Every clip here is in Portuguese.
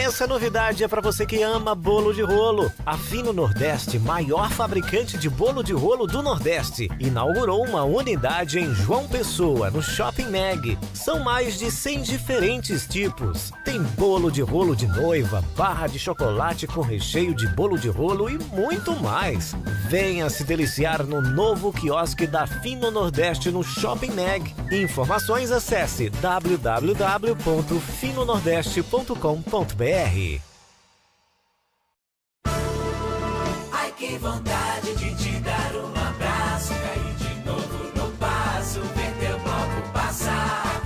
Essa novidade é para você que ama bolo de rolo. A Fino Nordeste, maior fabricante de bolo de rolo do Nordeste, inaugurou uma unidade em João Pessoa, no Shopping Meg. São mais de 100 diferentes tipos. Tem bolo de rolo de noiva, barra de chocolate com recheio de bolo de rolo e muito mais. Venha se deliciar no novo quiosque da Fino Nordeste no Shopping Meg. Informações, acesse www.fimonordeste.com.br. Ai, que vontade de te dar um abraço, cair de novo no passo, ver teu bloco passar.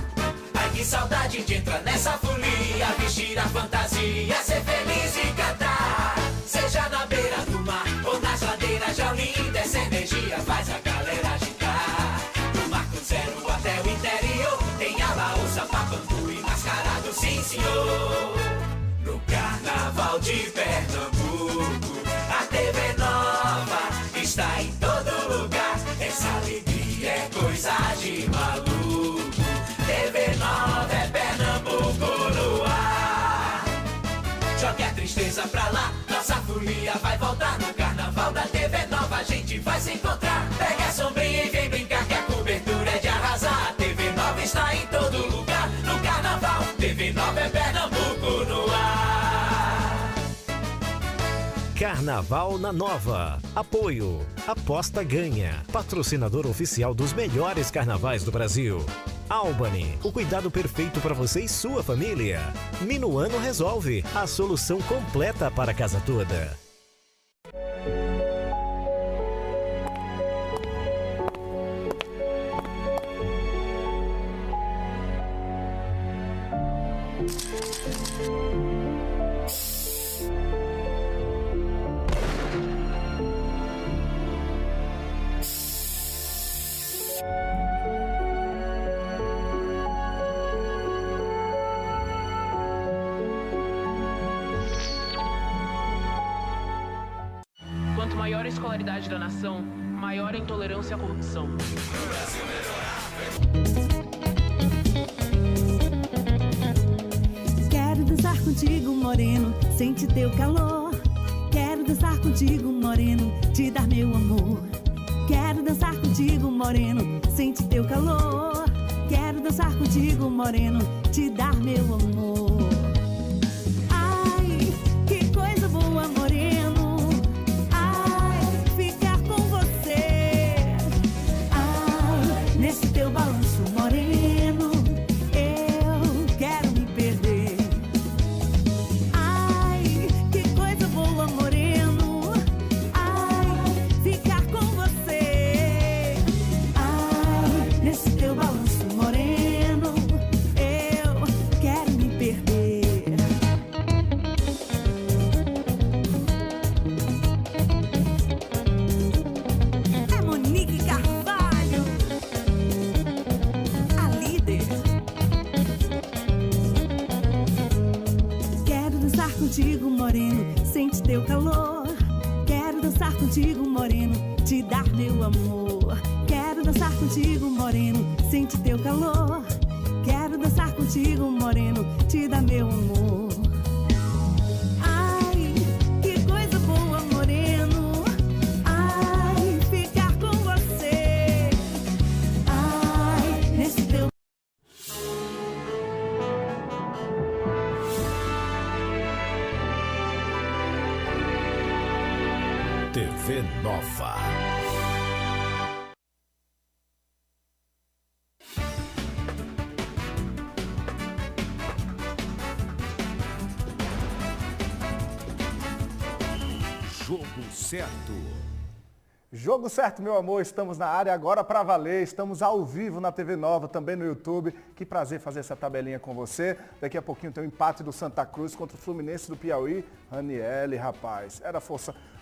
Ai, que saudade de entrar nessa folia, vestir a fantasia, ser feliz e cantar. Seja na beira do mar ou nas ladeiras de Olinda, essa energia faz a galera agitar. Do Marco Zero até o interior, tem a Laúça, Papangu e Mascarado, sim senhor. No Carnaval de Pernambuco, a TV Nova está em todo lugar. Essa alegria é coisa de maluco. TV Nova é Pernambuco no ar. Jogue a tristeza pra lá, nossa folia vai voltar. No Carnaval da TV Nova a gente vai se encontrar. Pega a sombrinha e vem brincar que a cobertura é de arrasar. A TV Nova está em todo lugar. No Carnaval, TV Nova é Pernambuco no ar. Carnaval na Nova. Apoio. Aposta Ganha. Patrocinador oficial dos melhores carnavais do Brasil. Albany. O cuidado perfeito para você e sua família. Minuano Resolve. A solução completa para a casa toda. Quanto maior a escolaridade da nação, maior a intolerância à corrupção. Quero dançar contigo, moreno, sente teu calor. Quero dançar contigo, moreno, te dar meu amor. Quero dançar contigo, moreno, sente teu calor. Quero dançar contigo, moreno, te dar meu amor. Ai, que coisa boa, moreno. Ai, ficar com você. Ai, nesse teu balanço, moreno, eu quero me perder. Ai, que coisa boa, moreno. Ai, ficar com você. Ai, nesse teu balanço, moreno, eu quero me perder. É Monique Carvalho, a líder. Quero dançar contigo, moreno, sente teu calor. Quero dançar contigo, moreno, te dar meu amor. Quero dançar contigo, moreno, sente teu calor. Quero dançar contigo, moreno, te dar meu amor. Ai, que coisa boa, moreno. Ai, ficar com você. Ai, nesse teu TV Nova. Jogo certo. Jogo certo, meu amor, estamos na área agora para valer, estamos ao vivo na TV Nova, também no YouTube. Que prazer fazer essa tabelinha com você. Daqui a pouquinho tem o empate do Santa Cruz contra o Fluminense do Piauí. Raniele, rapaz,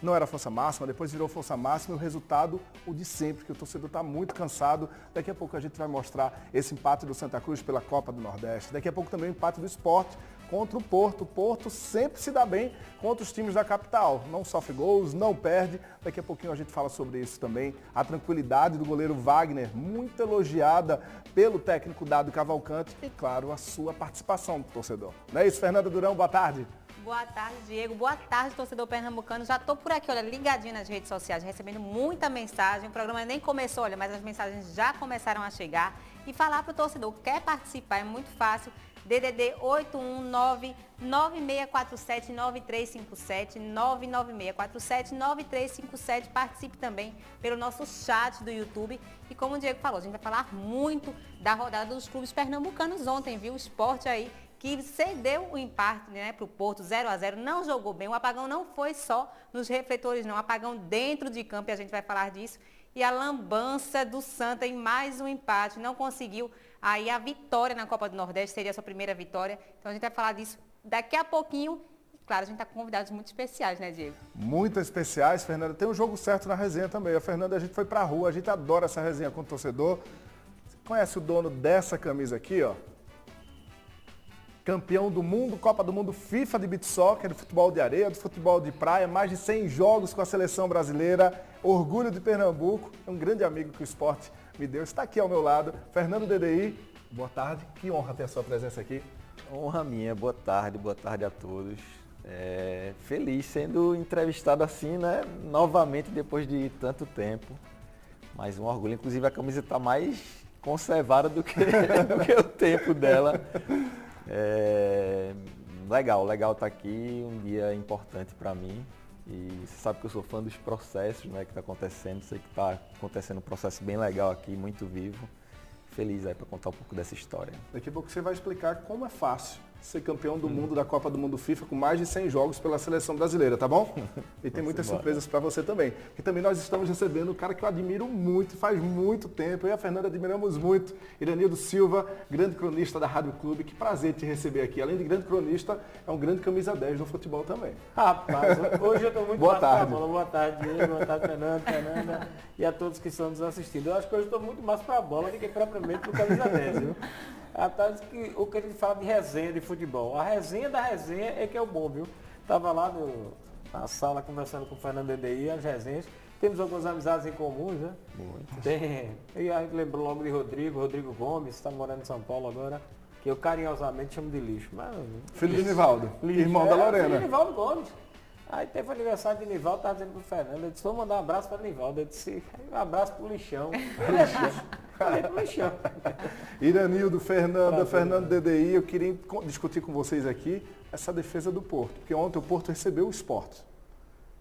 não era força máxima, depois virou força máxima e o resultado, o de sempre, que o torcedor está muito cansado. Daqui a pouco a gente vai mostrar esse empate do Santa Cruz pela Copa do Nordeste. Daqui a pouco também o empate do Sport contra o Porto. O Porto sempre se dá bem contra os times da capital. Não sofre gols, não perde. Daqui a pouquinho a gente fala sobre isso também. A tranquilidade do goleiro Wagner, muito elogiada pelo técnico Dado Cavalcante. E, claro, a sua participação, torcedor. Não é isso, Fernanda Durão? Boa tarde. Boa tarde, Diego. Boa tarde, torcedor pernambucano. Já estou por aqui, olha, ligadinho nas redes sociais, recebendo muita mensagem. O programa nem começou, olha, mas as mensagens já começaram a chegar. E falar para o torcedor, quer participar, é muito fácil. DDD 819-9647-9357, 99647-9357. Participe também pelo nosso chat do YouTube. E como o Diego falou, a gente vai falar muito da rodada dos clubes pernambucanos ontem, viu? O Sport aí, que cedeu o empate, né, para o Porto 0-0, não jogou bem. O apagão não foi só nos refletores, não. O apagão dentro de campo, e a gente vai falar disso. E a lambança do Santa em mais um empate, não conseguiu aí a vitória na Copa do Nordeste, seria a sua primeira vitória. Então a gente vai falar disso daqui a pouquinho. E claro, a gente está com convidados muito especiais, né, Diego? Muito especiais, Fernanda. Tem um jogo certo na resenha também. A Fernanda, a gente foi pra rua, a gente adora essa resenha com o torcedor. Você conhece o dono dessa camisa aqui, ó? Campeão do mundo, Copa do Mundo FIFA de beach soccer, do futebol de areia, do futebol de praia, mais de 100 jogos com a seleção brasileira, orgulho de Pernambuco, é um grande amigo que o esporte me deu, está aqui ao meu lado, Fernando DDI, boa tarde, que honra ter a sua presença aqui. Honra minha, boa tarde a todos. Feliz sendo entrevistado assim, né, novamente depois de tanto tempo, mas um orgulho, inclusive a camisa está mais conservada do que o tempo dela. Legal estar aqui, um dia importante para mim e você sabe que eu sou fã dos processos, né, que está acontecendo, sei que está acontecendo um processo bem legal aqui, muito vivo, feliz aí para contar um pouco dessa história. Daqui a pouco você vai explicar como é fácil ser campeão do mundo da Copa do Mundo FIFA com mais de 100 jogos pela seleção brasileira, tá bom? E tem muitas surpresas para você também. E também nós estamos recebendo um cara que eu admiro muito, faz muito tempo, eu e a Fernanda admiramos muito, Iranildo Silva, grande cronista da Rádio Clube, que prazer te receber aqui. Além de grande cronista, é um grande camisa 10 no futebol também. Rapaz, hoje eu estou muito boa tarde. Bola. Boa tarde, Diego, boa tarde, Fernanda, e a todos que estão nos assistindo. Eu acho que hoje estou muito mais para a bola do que propriamente para o camisa 10, viu? O que a gente fala de resenha de futebol. A resenha da resenha é que é o bom, viu? Estava lá na sala conversando com o Fernando DDI, as resenhas. Temos algumas amizades em comuns, né? Muito. E a gente lembrou logo de Rodrigo Gomes, está morando em São Paulo agora, que eu carinhosamente chamo de lixo. Mas, filho de Nivaldo, irmão da Lorena. Filho de Nivaldo Gomes. Aí teve o aniversário de Nivaldo, estava dizendo pro Fernando, eu disse, vou mandar um abraço para Nivaldo. Eu disse, um abraço pro lixão. Iranildo, Fernando DDI, eu queria discutir com vocês aqui essa defesa do Porto, porque ontem o Porto recebeu o Sport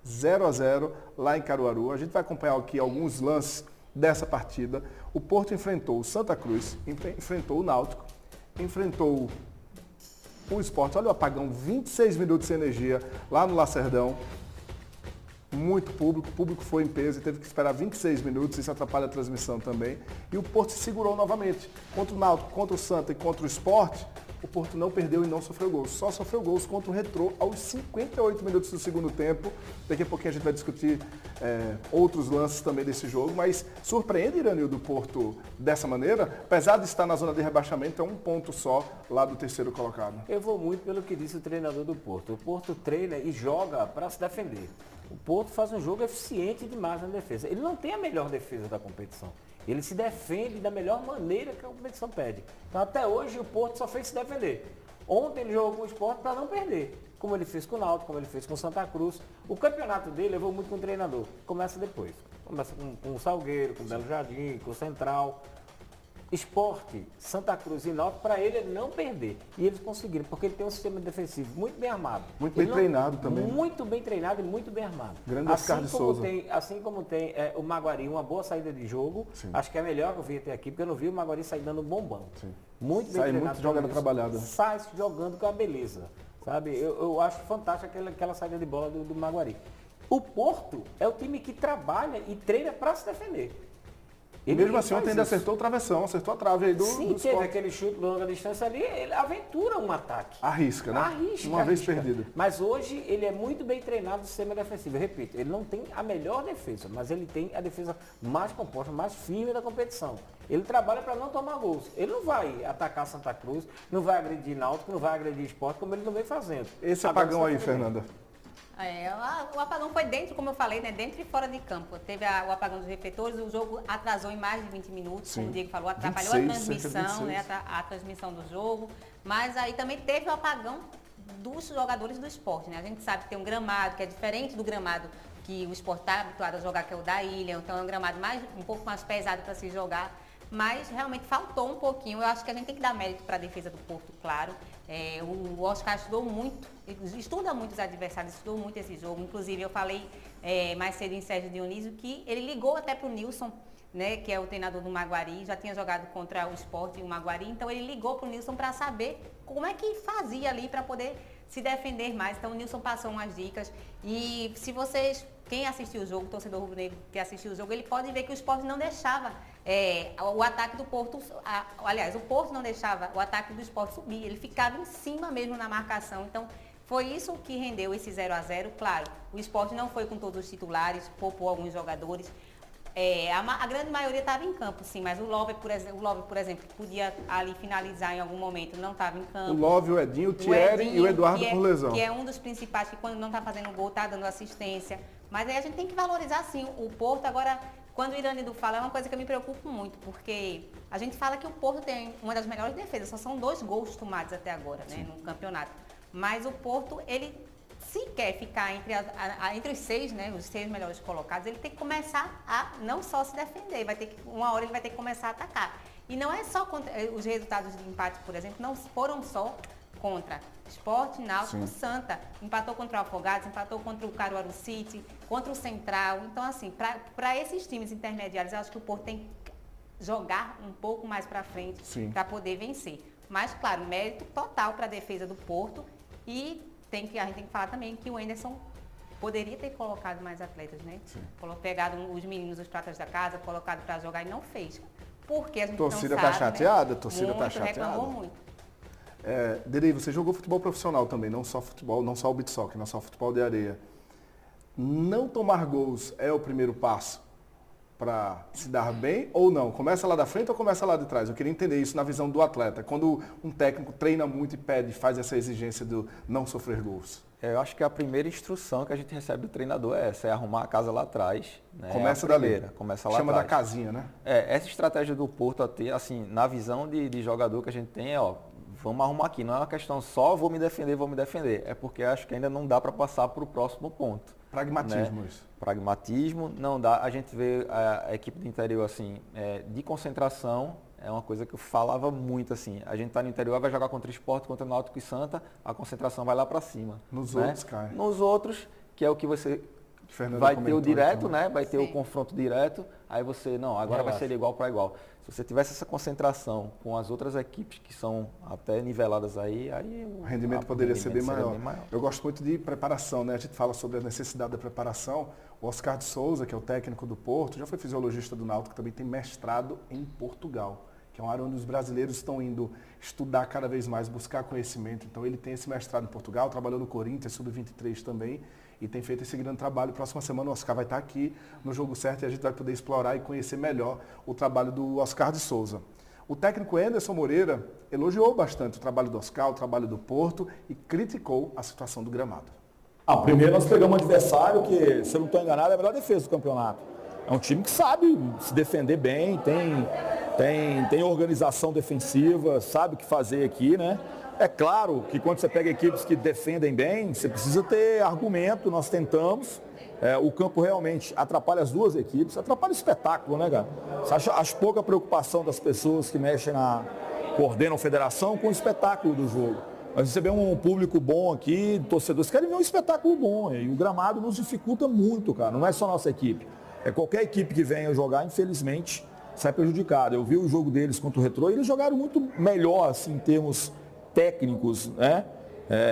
0-0 lá em Caruaru. A gente vai acompanhar aqui alguns lances dessa partida. O Porto enfrentou o Santa Cruz, enfrentou o Náutico, enfrentou o Sport. Olha o apagão, 26 minutos sem energia lá no Lacerdão. Muito público, o público foi em peso e teve que esperar 26 minutos, isso atrapalha a transmissão também. E o Porto se segurou novamente. Contra o Náutico, contra o Santa e contra o Sport, o Porto não perdeu e não sofreu gols. Só sofreu gols contra o Retrô aos 58 minutos do segundo tempo. Daqui a pouquinho a gente vai discutir outros lances também desse jogo, mas surpreende, Iranildo, do Porto dessa maneira? Apesar de estar na zona de rebaixamento, é um ponto só lá do terceiro colocado. Eu vou muito pelo que disse o treinador do Porto. O Porto treina e joga para se defender. O Porto faz um jogo eficiente demais na defesa. Ele não tem a melhor defesa da competição. Ele se defende da melhor maneira que a competição pede. Então até hoje o Porto só fez se defender. Ontem ele jogou com o Sport para não perder. Como ele fez com o Náutico, como ele fez com o Santa Cruz. O campeonato dele levou muito com o treinador. Começa depois. Começa com o Salgueiro, com o Belo Jardim, com o Central. Sport, Santa Cruz e Náutico, para ele é não perder. E eles conseguiram, porque ele tem um sistema defensivo muito bem armado. Muito bem treinado também. Muito bem treinado e muito bem armado. Grande Oscar de Souza. Assim como tem o Maguari, uma boa saída de jogo. Sim. Acho que é melhor que eu vi até aqui, porque eu não vi o Maguari sair dando um bombão. Sim. Muito bem treinado. Muito jogada trabalhada. Sai jogando com a beleza. Sabe? Eu acho fantástica aquela saída de bola do Maguari. O Porto é o time que trabalha e treina para se defender. E mesmo assim, ontem ainda acertou o travessão, acertou a trave aí do Sim, teve aquele chute de longa distância ali, ele aventura um ataque. Arrisca, né? Uma vez perdida. Mas hoje ele é muito bem treinado no sistema defensivo. Eu repito, ele não tem a melhor defesa, mas ele tem a defesa mais composta, mais firme da competição. Ele trabalha para não tomar gols. Ele não vai atacar Santa Cruz, não vai agredir Náutico, não vai agredir Sport, como ele não vem fazendo. Esse apagão aí, Fernanda. O apagão foi dentro, como eu falei, né, dentro e fora de campo. Teve o apagão dos refletores, o jogo atrasou em mais de 20 minutos, como o Diego falou, atrapalhou 26, a transmissão, né, a transmissão do jogo. Mas aí também teve o apagão dos jogadores do esporte, né? A gente sabe que tem um gramado que é diferente do gramado que o esporte está habituado a jogar, que é o da Ilha, então é um gramado um pouco mais pesado para se jogar, mas realmente faltou um pouquinho. Eu acho que a gente tem que dar mérito para a defesa do Porto, claro. O Oscar estudou muito, estuda muito os adversários, estudou muito esse jogo. Inclusive, eu falei mais cedo em Sérgio Dionísio que ele ligou até para o Nilson, né, que é o treinador do Maguari, já tinha jogado contra o Sport e o Maguari, então ele ligou para o Nilson para saber como é que fazia ali para poder se defender mais. Então o Nilson passou umas dicas e se vocês, quem assistiu o jogo, o torcedor rubro-negro que assistiu o jogo, ele pode ver que o Sport não deixava o ataque do Porto, aliás, o Porto não deixava o ataque do Sport subir, ele ficava em cima mesmo na marcação, então foi isso que rendeu esse 0-0. Claro, o Sport não foi com todos os titulares, poupou alguns jogadores. A grande maioria estava em campo, sim, mas o Love, por exemplo, que podia ali finalizar em algum momento, não estava em campo. O Love, o Edinho, o Thierry e o Eduardo por lesão. Que é um dos principais, que quando não está fazendo gol, está dando assistência. Mas aí a gente tem que valorizar, sim, o Porto. Agora, quando o Iranidu fala, é uma coisa que eu me preocupo muito, porque a gente fala que o Porto tem uma das melhores defesas, só são 2 gols tomados até agora, né, no campeonato. Mas o Porto, ele... Se quer ficar entre os 6, né, os 6 melhores colocados, ele tem que começar a não só se defender, uma hora ele vai ter que começar a atacar. E não é só contra os resultados de empate, por exemplo, não foram só contra Sport, Náutico, Santa. Empatou contra o Afogados, empatou contra o Caruaru City, contra o Central. Então, assim, para esses times intermediários, eu acho que o Porto tem que jogar um pouco mais para frente para poder vencer. Mas, claro, mérito total para a defesa do Porto e a gente tem que falar também que o Anderson poderia ter colocado mais atletas, né? Pegado os meninos, os pratas da casa, colocado para jogar e não fez. Porque a gente torcida não sabe, tá chateada, né? Torcida tá chateada. Reclamou muito. Deri, você jogou futebol profissional também, não só futebol, não só o beach soccer, não só futebol de areia. Não tomar gols é o primeiro passo para se dar bem ou não? Começa lá da frente ou começa lá de trás? Eu queria entender isso na visão do atleta. Quando um técnico treina muito e pede, faz essa exigência do não sofrer gols. Eu acho que a primeira instrução que a gente recebe do treinador é essa, é arrumar a casa lá atrás. Né? Começa dali. Começa lá Chama atrás. Da casinha, né? Essa estratégia do Porto, assim, na visão de jogador que a gente tem, vamos arrumar aqui. Não é uma questão só vou me defender. É porque acho que ainda não dá para passar para o próximo ponto. Pragmatismo, né? Isso. Pragmatismo, não dá. A gente vê a equipe do interior, assim, de concentração, é uma coisa que eu falava muito, assim. A gente está no interior, vai jogar contra o Sport, contra o Náutico e Santa, a concentração vai lá para cima. Nos né? outros, cara. Nos outros, que é o que você... Fernanda vai ter o direto, então. né? Vai ter o confronto direto, aí você, não, agora vai ser igual para igual. Se você tivesse essa concentração com as outras equipes que são até niveladas aí o rendimento poderia ser bem maior. Eu gosto muito de preparação, né? A gente fala sobre a necessidade da preparação. O Oscar de Souza, que é o técnico do Porto, já foi fisiologista do Náutico, também tem mestrado em Portugal, que é uma área onde os brasileiros estão indo estudar cada vez mais, buscar conhecimento. Então ele tem esse mestrado em Portugal, trabalhou no Corinthians, sub-23 também, e tem feito esse grande trabalho. Próxima semana o Oscar vai estar aqui no Jogo Certo e a gente vai poder explorar e conhecer melhor o trabalho do Oscar de Souza. O técnico Anderson Moreira elogiou bastante o trabalho do Oscar, o trabalho do Porto e criticou a situação do gramado. Primeiro nós pegamos um adversário que, se eu não estou enganado, é a melhor defesa do campeonato. É um time que sabe se defender bem, tem organização defensiva, sabe o que fazer aqui, né? É claro que quando você pega equipes que defendem bem, você precisa ter argumento, nós tentamos. O campo realmente atrapalha as duas equipes, atrapalha o espetáculo, né, cara? Acho pouca preocupação das pessoas que mexem coordenam a federação com o espetáculo do jogo. Mas você vê um público bom aqui, torcedores querem ver um espetáculo bom, e o gramado nos dificulta muito, cara, não é só a nossa equipe. Qualquer equipe que venha jogar, infelizmente, sai prejudicada. Eu vi o jogo deles contra o Retrô e eles jogaram muito melhor, assim, em termos técnicos, né?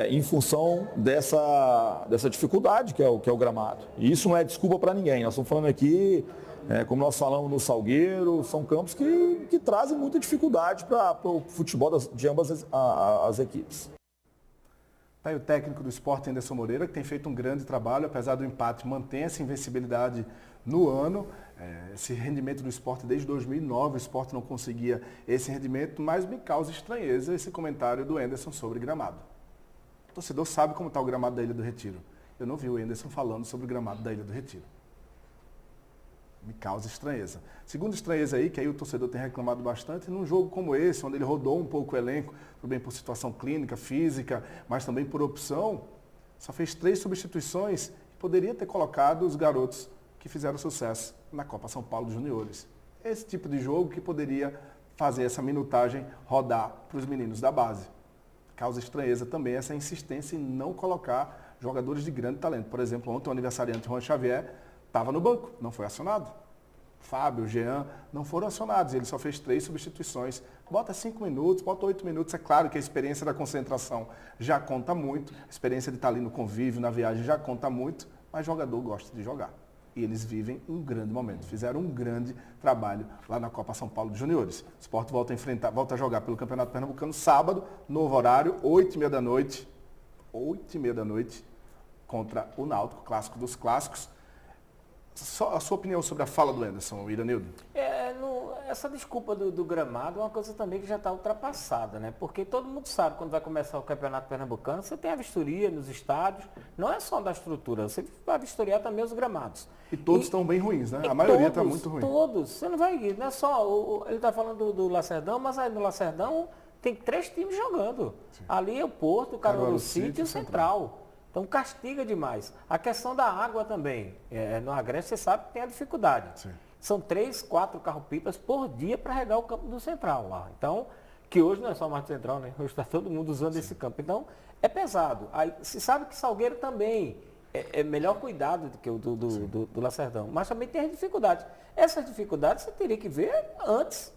Em função dessa dificuldade que é o gramado. E isso não é desculpa para ninguém. Nós estamos falando aqui, como nós falamos no Salgueiro, são campos que trazem muita dificuldade para o futebol de ambas as equipes. Tá aí o técnico do Sport, Anderson Moreira, que tem feito um grande trabalho, apesar do empate, mantém essa invencibilidade no ano. Esse rendimento do Sport desde 2009, o Sport não conseguia esse rendimento, mas me causa estranheza esse comentário do Anderson sobre gramado. O torcedor sabe como está o gramado da Ilha do Retiro. Eu não vi o Anderson falando sobre o gramado da Ilha do Retiro. Me causa estranheza. Segunda estranheza aí, que aí o torcedor tem reclamado bastante, num jogo como esse, onde ele rodou um pouco o elenco, também por situação clínica, física, mas também por opção, só fez 3 substituições e poderia ter colocado os garotos que fizeram sucesso na Copa São Paulo Juniores. Esse tipo de jogo que poderia fazer essa minutagem rodar para os meninos da base. Causa estranheza também essa insistência em não colocar jogadores de grande talento. Por exemplo, ontem o aniversariante Juan Xavier estava no banco, não foi acionado. Fábio, Jean, não foram acionados. Ele só fez 3 substituições. Bota 5 minutos, bota 8 minutos. É claro que a experiência da concentração já conta muito. A experiência de estar ali no convívio, na viagem, já conta muito. Mas jogador gosta de jogar. E eles vivem um grande momento. Fizeram um grande trabalho lá na Copa São Paulo Juniores. O Sport volta a jogar pelo Campeonato Pernambucano sábado, novo horário, 8h30 da noite. 8h30 da noite, contra o Náutico, clássico dos clássicos. A sua opinião sobre a fala do Anderson, Iranildo? Essa desculpa do gramado é uma coisa também que já está ultrapassada, né? Porque todo mundo sabe, quando vai começar o Campeonato Pernambucano, você tem a vistoria nos estádios, não é só da estrutura, você vai vistoriar também os gramados. E todos estão bem ruins, né? A maioria está muito ruim. Todos, você não vai, não é só, ele está falando do Lacerdão, mas aí no Lacerdão tem 3 times jogando. Sim. Ali é o Porto, o Caruaru City e o Central. Então castiga demais. A questão da água também. No Agreste você sabe que tem a dificuldade. Sim. São 3, 4 carro-pipas por dia para regar o campo do Central lá. Então, que hoje não é só mais do Central, né? Hoje está todo mundo usando esse campo. Então, é pesado. Aí se sabe que Salgueiro também é melhor cuidado do que o do Lacerdão. Mas também tem as dificuldades. Essas dificuldades você teria que ver antes.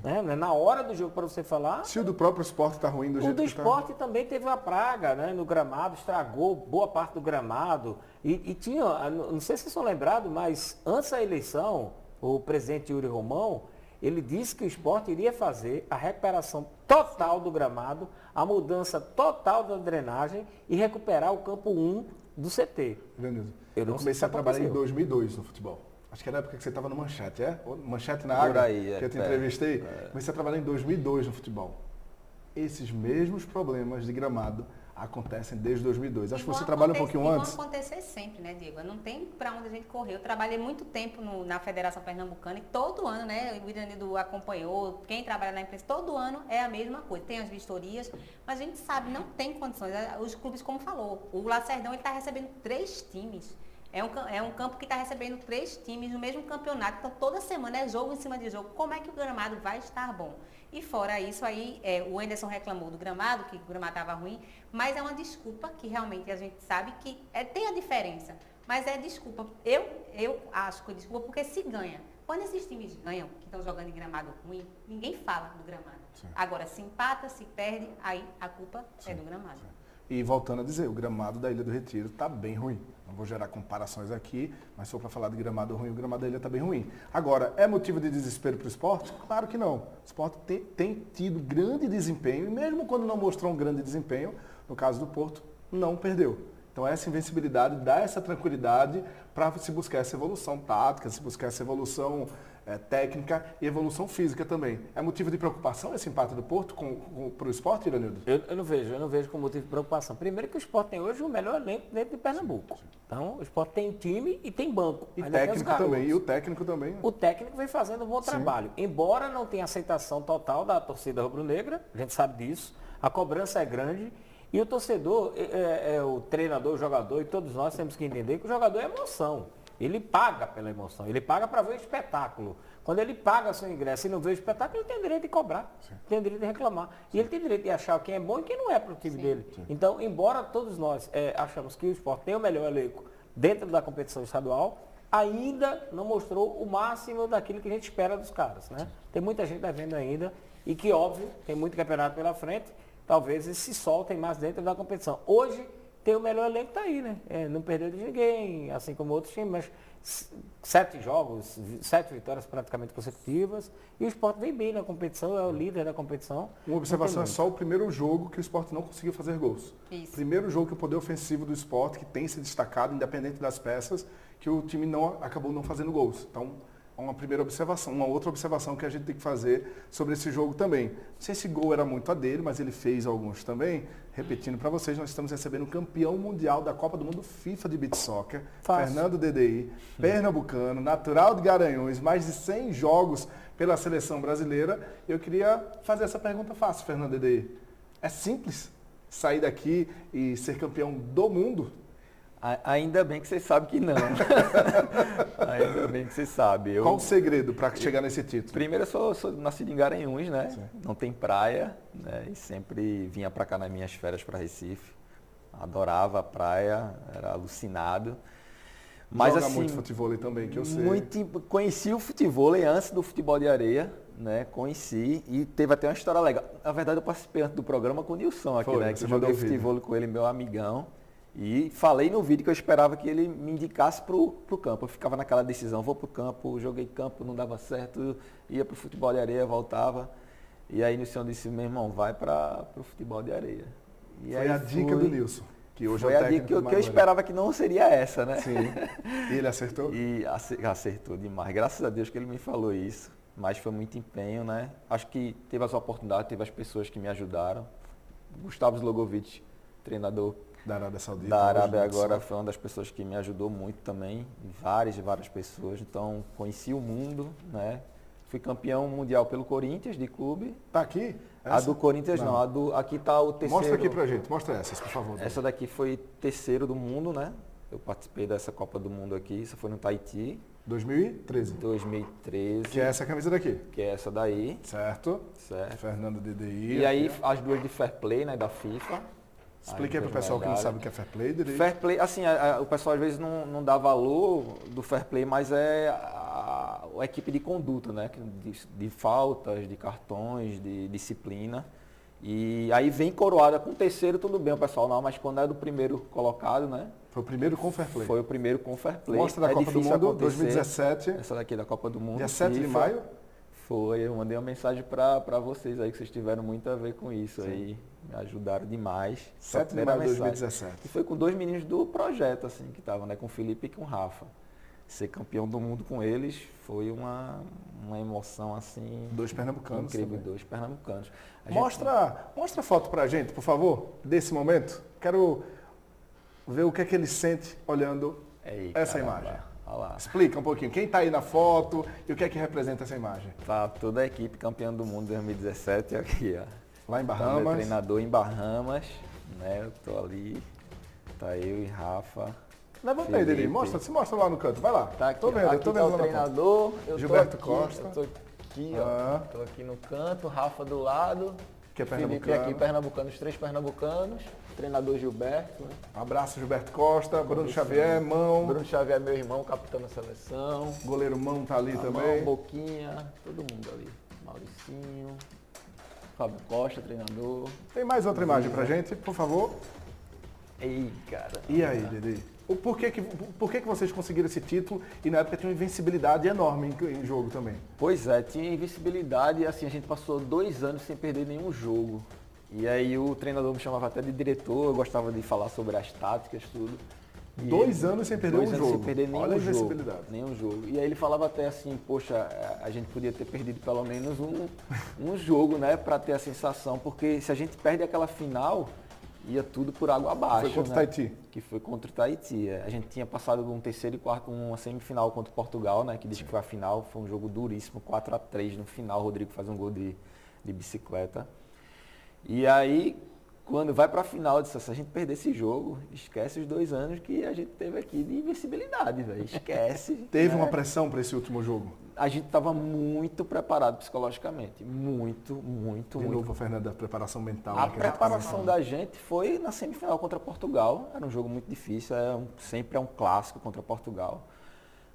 Né? Na hora do jogo para você falar. Se o do próprio Sport está ruim do jeito que está. O do Sport também teve uma praga, né? No gramado, estragou boa parte do gramado. E tinha, não sei se vocês são lembrados, mas antes da eleição, o presidente Yuri Romão, ele disse que o Sport iria fazer a recuperação total do gramado, a mudança total da drenagem e recuperar o campo 1 do CT. Eu comecei a trabalhar em 2002 no futebol. Acho que era a época que você estava no Manchete, é? Manchete na Água, que eu te entrevistei. Comecei a trabalhar em 2002 no futebol. Esses mesmos problemas de gramado acontecem desde 2002. Acho que você trabalha um pouquinho antes. Vão acontecer sempre, né, Diego? Não tem para onde a gente correr. Eu trabalhei muito tempo na Federação Pernambucana e todo ano, né, o Iranildo acompanhou, quem trabalha na imprensa, todo ano é a mesma coisa. Tem as vistorias, mas a gente sabe, não tem condições. Os clubes, como falou, o Lacerdão está recebendo 3 times. É um campo que está recebendo 3 times no mesmo campeonato, então toda semana é jogo em cima de jogo. Como é que o gramado vai estar bom? E fora isso aí, o Anderson reclamou do gramado, que o gramado estava ruim, mas é uma desculpa que realmente a gente sabe que tem a diferença. Mas é desculpa. Eu acho que é desculpa porque se ganha. Quando esses times ganham, que estão jogando em gramado ruim, ninguém fala do gramado. Sim. Agora, se empata, se perde, aí a culpa é do gramado. Sim. E voltando a dizer, o gramado da Ilha do Retiro está bem ruim. Não vou gerar comparações aqui, mas se for para falar de gramado ruim, o gramado da ilha está bem ruim. Agora, é motivo de desespero para o esporte? Claro que não. O esporte tem tido grande desempenho, e mesmo quando não mostrou um grande desempenho, no caso do Porto, não perdeu. Então essa invencibilidade dá essa tranquilidade para se buscar essa evolução tática, se buscar essa evolução técnica e evolução física também. É motivo de preocupação esse empate do Porto para o esporte, Iranildo? Eu não vejo como motivo de preocupação. Primeiro que o esporte tem hoje o melhor elenco dentro de Pernambuco. Sim. Então o esporte tem time e tem banco. E técnico também. E o técnico também. O técnico vem fazendo um bom trabalho. Embora não tenha aceitação total da torcida rubro-negra, a gente sabe disso, a cobrança é grande. E o torcedor, o treinador, o jogador, e todos nós temos que entender que o jogador é emoção. Ele paga pela emoção, ele paga para ver o espetáculo. Quando ele paga seu ingresso e não vê o espetáculo, ele tem direito de cobrar, tem direito de reclamar. E ele tem direito de achar quem é bom e quem não é para o time dele. Sim. Então, embora todos nós achamos que o esporte tem o melhor elenco dentro da competição estadual, ainda não mostrou o máximo daquilo que a gente espera dos caras. Né? Tem muita gente devendo ainda e que, óbvio, tem muito campeonato pela frente, talvez eles se soltem mais dentro da competição. Hoje, tem o melhor elenco, tá aí, né? Não perdeu de ninguém, assim como outros times, mas 7 jogos, 7 vitórias praticamente consecutivas, e o Sport vem bem na competição, é o líder da competição. Uma observação, é só o primeiro jogo que o Sport não conseguiu fazer gols. Isso. Primeiro jogo que o poder ofensivo do Sport, que tem se destacado, independente das peças, que o time acabou não fazendo gols. Então, uma primeira observação, uma outra observação que a gente tem que fazer sobre esse jogo também. Não sei se gol era muito a dele, mas ele fez alguns também. Repetindo para vocês, nós estamos recebendo o campeão mundial da Copa do Mundo FIFA de Beach Soccer, Fernando DDI, pernambucano, natural de Garanhuns, mais de 100 jogos pela seleção brasileira. Eu queria fazer essa pergunta fácil, Fernando DDI. É simples sair daqui e ser campeão do mundo? Ainda bem que você sabe que não. Ainda bem que você sabe. Qual o segredo para chegar nesse título? Primeiro, eu sou nascido em Garanhuns, né? Sim. Não tem praia, né? E sempre vinha para cá nas minhas férias para Recife. Adorava a praia, era alucinado. Mas, Joga assim, muito futebol também, que eu sei. Conheci o futebol antes do futebol de areia, né? Conheci e teve até uma história legal. Na verdade, eu participei antes do programa com o Nilson aqui, né? Que eu joguei futebol com ele, meu amigão. E falei no vídeo que eu esperava que ele me indicasse pro campo. Eu ficava naquela decisão, vou pro campo, joguei campo, não dava certo, ia pro futebol de areia, voltava. E aí o Nilson disse, meu irmão, vai pro futebol de areia. E foi a dica do Nilson, que hoje foi é o a dica que eu esperava que não seria essa, né? Sim. E ele acertou? E acertou demais. Graças a Deus que ele me falou isso. Mas foi muito empenho, né? Acho que teve as oportunidades, teve as pessoas que me ajudaram. Gustavo Slogovic, treinador da Arábia Saudita. Da Arábia agora foi uma das pessoas que me ajudou muito também, várias pessoas. Então, conheci o mundo, né? Fui campeão mundial pelo Corinthians, de clube. Tá aqui? Essa? A do Corinthians não, aqui tá o terceiro. Mostra aqui pra gente, mostra essas, por favor. Essa daqui foi terceiro do mundo, né? Eu participei dessa Copa do Mundo aqui, isso foi no Tahiti. 2013. 2013. Que é essa camisa daqui. Que é essa daí. Certo. Certo. Fernando DDI. E aí as duas de Fair Play, né, da FIFA. Explique aí pro pessoal que não sabe o que é Fair Play, DDI. Fair Play, assim, o pessoal às vezes não dá valor do Fair Play, mas é a equipe de conduta, né, de faltas, de cartões, de disciplina. E aí vem coroada com o terceiro, tudo bem, o pessoal não, mas quando é do primeiro colocado, né? Foi o primeiro com Fair Play. Foi o primeiro com Fair Play. Mostra da Copa do Mundo, 2017. Essa daqui da Copa do Mundo. Dia 7 de maio? Foi, eu mandei uma mensagem para vocês aí, que vocês tiveram muito a ver com isso. Sim. Aí, me ajudaram demais. 7 de maio de 2017. E foi com 2 meninos do projeto, assim, que estavam, né? Com o Felipe e com o Rafa. Ser campeão do mundo com eles foi uma emoção, assim... 2 pernambucanos. Incrível, também. 2 pernambucanos. Mostra a foto pra gente, por favor, desse momento. Quero ver o que é que ele sente olhando essa imagem. Olha lá. Explica um pouquinho, quem está aí na foto e o que é que representa essa imagem? Tá toda a equipe campeã do mundo 2017 aqui, ó. Lá em Bahamas. Meu treinador em Bahamas, né? Eu tô ali, tá eu e Rafa. Levanta aí, Deli, se mostra lá no canto, vai lá. Tá aqui, tô vendo, aqui tô tá vendo o treinador, Gilberto aqui, Costa. Eu tô aqui, ó. Tô aqui no canto, Rafa do lado. Que é Felipe aqui, pernambucano, os 3 pernambucanos. Treinador Gilberto. Né? Abraço, Gilberto Costa. Bruno Xavier, Mão. Bruno Xavier, meu irmão, capitão da seleção. Goleiro Mão tá ali também. Mão, Boquinha, todo mundo ali. Mauricinho. Fábio Costa, treinador. Tem mais outra imagem pra gente, por favor? Ei, cara. E aí, Dede? Por que vocês conseguiram esse título e na época tinha uma invencibilidade enorme em jogo também? Pois é, tinha invencibilidade, assim, a gente passou 2 anos sem perder nenhum jogo. E aí o treinador me chamava até de diretor, eu gostava de falar sobre as táticas, tudo. 2 anos sem perder um jogo. Sem perder nenhum Olha a jogo. invencibilidade. Nenhum jogo. E aí ele falava até assim, poxa, a gente podia ter perdido pelo menos um jogo, né, para ter a sensação, porque se a gente perde aquela final, ia tudo por água abaixo. Foi contra o Tahiti. Que foi contra o Tahiti. A gente tinha passado um terceiro e quarto, uma semifinal contra o Portugal, né, que diz que foi a final, foi um jogo duríssimo, 4-3 no final, o Rodrigo faz um gol de bicicleta. E aí, quando vai para a final, eu disse, se a gente perder esse jogo, esquece os 2 anos que a gente teve aqui de invencibilidade, velho. Esquece. Teve né? uma pressão para esse último jogo? A gente estava muito preparado psicologicamente. Muito. De novo, Fernando, a preparação mental. A preparação da gente foi na semifinal contra Portugal. Era um jogo muito difícil, sempre é um clássico contra Portugal.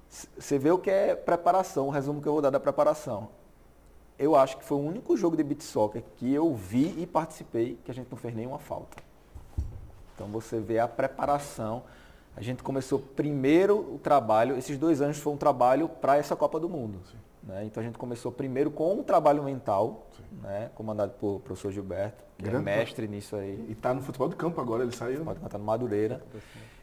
Você vê o que é preparação, o resumo que eu vou dar da preparação. Eu acho que foi o único jogo de beach soccer que eu vi e participei que a gente não fez nenhuma falta. Então você vê a preparação. A gente começou primeiro o trabalho, esses 2 anos foi um trabalho para essa Copa do Mundo. Né? Então a gente começou primeiro com um trabalho mental, né? Comandado por professor Gilberto, que é mestre nisso aí. E está no futebol de campo agora, ele saiu. Pode cantar no Madureira.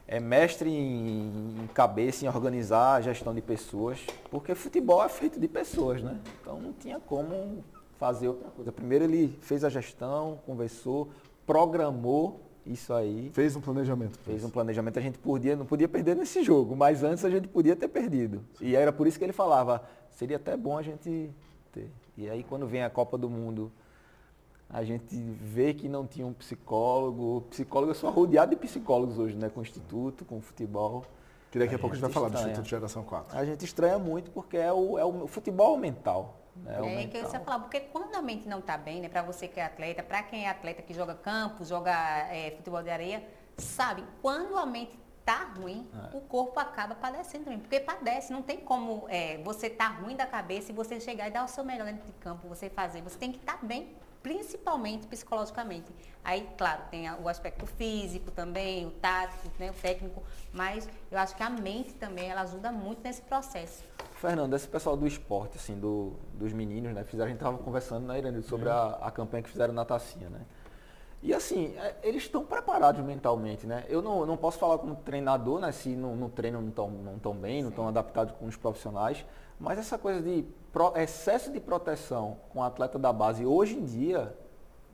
é mestre em cabeça, em organizar a gestão de pessoas, porque futebol é feito de pessoas, né? Então não tinha como fazer outra coisa. Primeiro ele fez a gestão, conversou, programou isso aí. Fez um planejamento. Fez um planejamento, a gente não podia perder nesse jogo, mas antes a gente podia ter perdido. E era por isso que ele falava, seria até bom a gente ter. E aí quando vem a Copa do Mundo, a gente vê que não tinha um psicólogo. Psicólogo, eu sou rodeado de psicólogos hoje, né? Com o Instituto, com o futebol. Que daqui a pouco a gente vai falar do estranha. Instituto Geração 4. A gente estranha muito porque o futebol mental. Né? É que você falar, porque quando a mente não está bem, né? Para você que é atleta, para quem é atleta que joga campo, joga futebol de areia, sabe, quando a mente tá ruim, o corpo acaba padecendo também, porque padece, não tem como você tá ruim da cabeça e você chegar e dar o seu melhor dentro de campo, você tem que estar bem, principalmente psicologicamente. Aí, claro, tem o aspecto físico também, o tático, né, o técnico, mas eu acho que a mente também, ela ajuda muito nesse processo. Fernando, esse pessoal do esporte, assim, dos meninos, né, a gente estava conversando, né, Irene, sobre a campanha que fizeram na Tacinha, né? E assim, eles estão preparados mentalmente, né? Eu não posso falar como treinador, né? Se no treino não estão bem, não estão adaptados com os profissionais, mas essa coisa de excesso de proteção com o atleta da base, hoje em dia,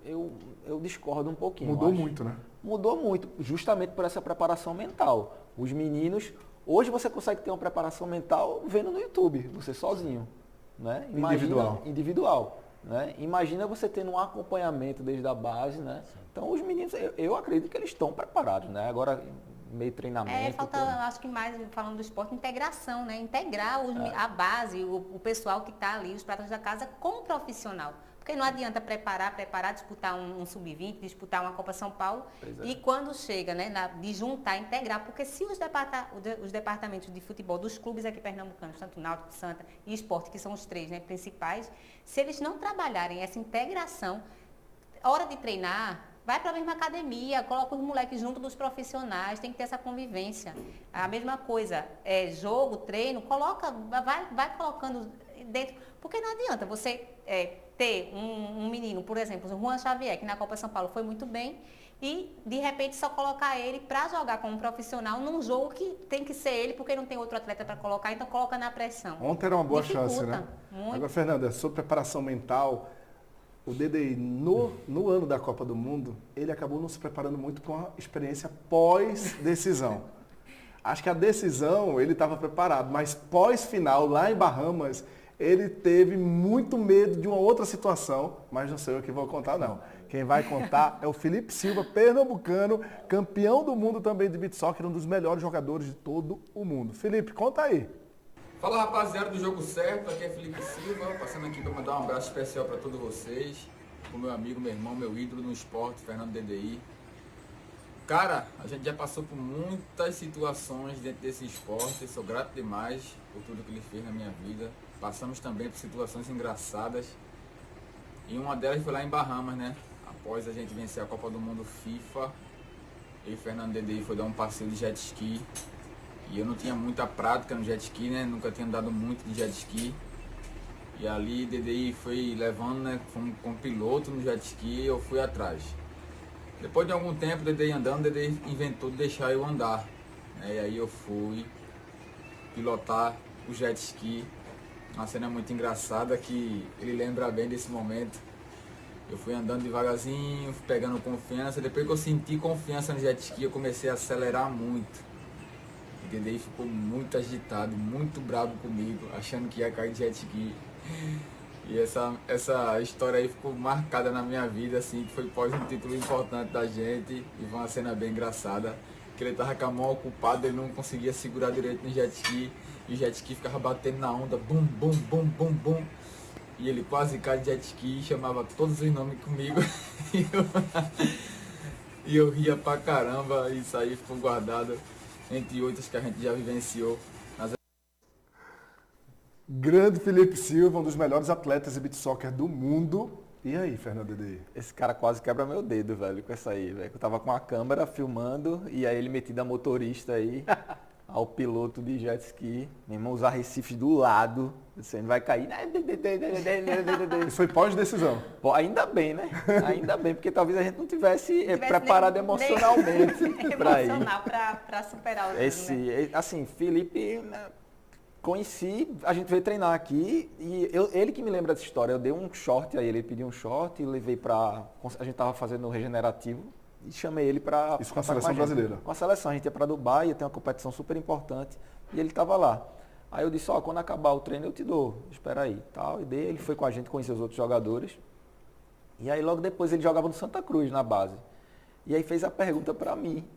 eu discordo um pouquinho. Mudou muito, né? Mudou muito, justamente por essa preparação mental. Os meninos, hoje você consegue ter uma preparação mental vendo no YouTube, você sozinho, né? Individual. Né? Imagina você tendo um acompanhamento desde a base, né? Então os meninos, eu acredito que eles estão preparados, né? Agora, meio treinamento. Falta, acho que mais, falando do esporte, integração, né? Integrar a base, o pessoal que está ali, os pratos da casa, com o profissional. Porque não adianta preparar, disputar um sub-20, disputar uma Copa São Paulo, e quando chega, né, de juntar, integrar, porque se os departamentos de futebol dos clubes aqui pernambucanos, tanto Náutico, Santa e Esporte, que são os três, né, principais, se eles não trabalharem essa integração, hora de treinar, vai para a mesma academia, coloca os moleques junto dos profissionais, tem que ter essa convivência. A mesma coisa, jogo, treino, vai colocando dentro, porque não adianta você ter um menino, por exemplo, o Juan Xavier, que na Copa São Paulo foi muito bem, e de repente só colocar ele para jogar como profissional num jogo que tem que ser ele, porque não tem outro atleta para colocar, então coloca na pressão. Ontem era uma boa chance, Dificulta né? muito. Agora, Fernanda, sobre preparação mental, o DDI no ano da Copa do Mundo, ele acabou não se preparando muito com a experiência pós-decisão. Acho que a decisão ele estava preparado, mas pós-final, lá em Bahamas, ele teve muito medo de uma outra situação, mas não sei eu que vou contar, não. Quem vai contar é o Felipe Silva, pernambucano, campeão do mundo também de beach soccer, um dos melhores jogadores de todo o mundo. Felipe, conta aí. Fala, rapaziada do Jogo Certo, aqui é Felipe Silva, passando aqui para mandar um abraço especial para todos vocês, pro meu amigo, meu irmão, meu ídolo no esporte, Fernando DDI. Cara, a gente já passou por muitas situações dentro desse esporte, sou grato demais por tudo que ele fez na minha vida. Passamos também por situações engraçadas e uma delas foi lá em Bahamas, né? Após a gente vencer a Copa do Mundo FIFA, eu e Fernando DDI foi dar um passeio de jet ski e eu não tinha muita prática no jet ski, né? Nunca tinha andado muito de jet ski e ali DDI foi levando, né? Fomos com o piloto no jet ski e eu fui atrás. Depois de algum tempo, DDI andando, DDI inventou de deixar eu andar, né? E aí eu fui pilotar o jet ski. Uma cena muito engraçada que ele lembra bem desse momento. Eu fui andando devagarzinho, fui pegando confiança. Depois que eu senti confiança no jet ski, eu comecei a acelerar muito. O DDI ficou muito agitado, muito bravo comigo, achando que ia cair de jet ski. E essa história aí ficou marcada na minha vida, assim, que foi pós um título importante da gente. E foi uma cena bem engraçada, que ele tava com a mão ocupada, ele não conseguia segurar direito no jet ski. E o jet ski ficava batendo na onda, bum, bum, bum, bum, bum. E ele quase cai de jet ski e chamava todos os nomes comigo. E eu ria pra caramba, e isso aí ficou guardado entre outras que a gente já vivenciou. Grande Felipe Silva, um dos melhores atletas de beach soccer do mundo. E aí, Fernando DDI? Esse cara quase quebra meu dedo, velho, com essa aí, velho. Eu tava com a câmera filmando e aí ele metido a motorista aí. ao piloto de jet ski, meu irmão, os arrecifes do lado, você não vai cair. Isso foi pós-decisão. Pô, ainda bem, né? Ainda bem, porque talvez a gente não tivesse preparado emocionalmente para ir. Emocional para superar o jogo, né? Assim, Felipe, né, conheci, a gente veio treinar aqui e ele que me lembra dessa história. Eu dei um short a ele pediu um short e levei para... A gente estava fazendo o regenerativo e chamei ele para... Isso com a seleção brasileira? Com a seleção, a gente ia para Dubai, ia ter uma competição super importante e ele estava lá. Aí eu disse, quando acabar o treino eu te dou, espera aí. Tal, e dei, ele foi com a gente conhecer os outros jogadores. E aí logo depois ele jogava no Santa Cruz, na base. E aí fez a pergunta para mim,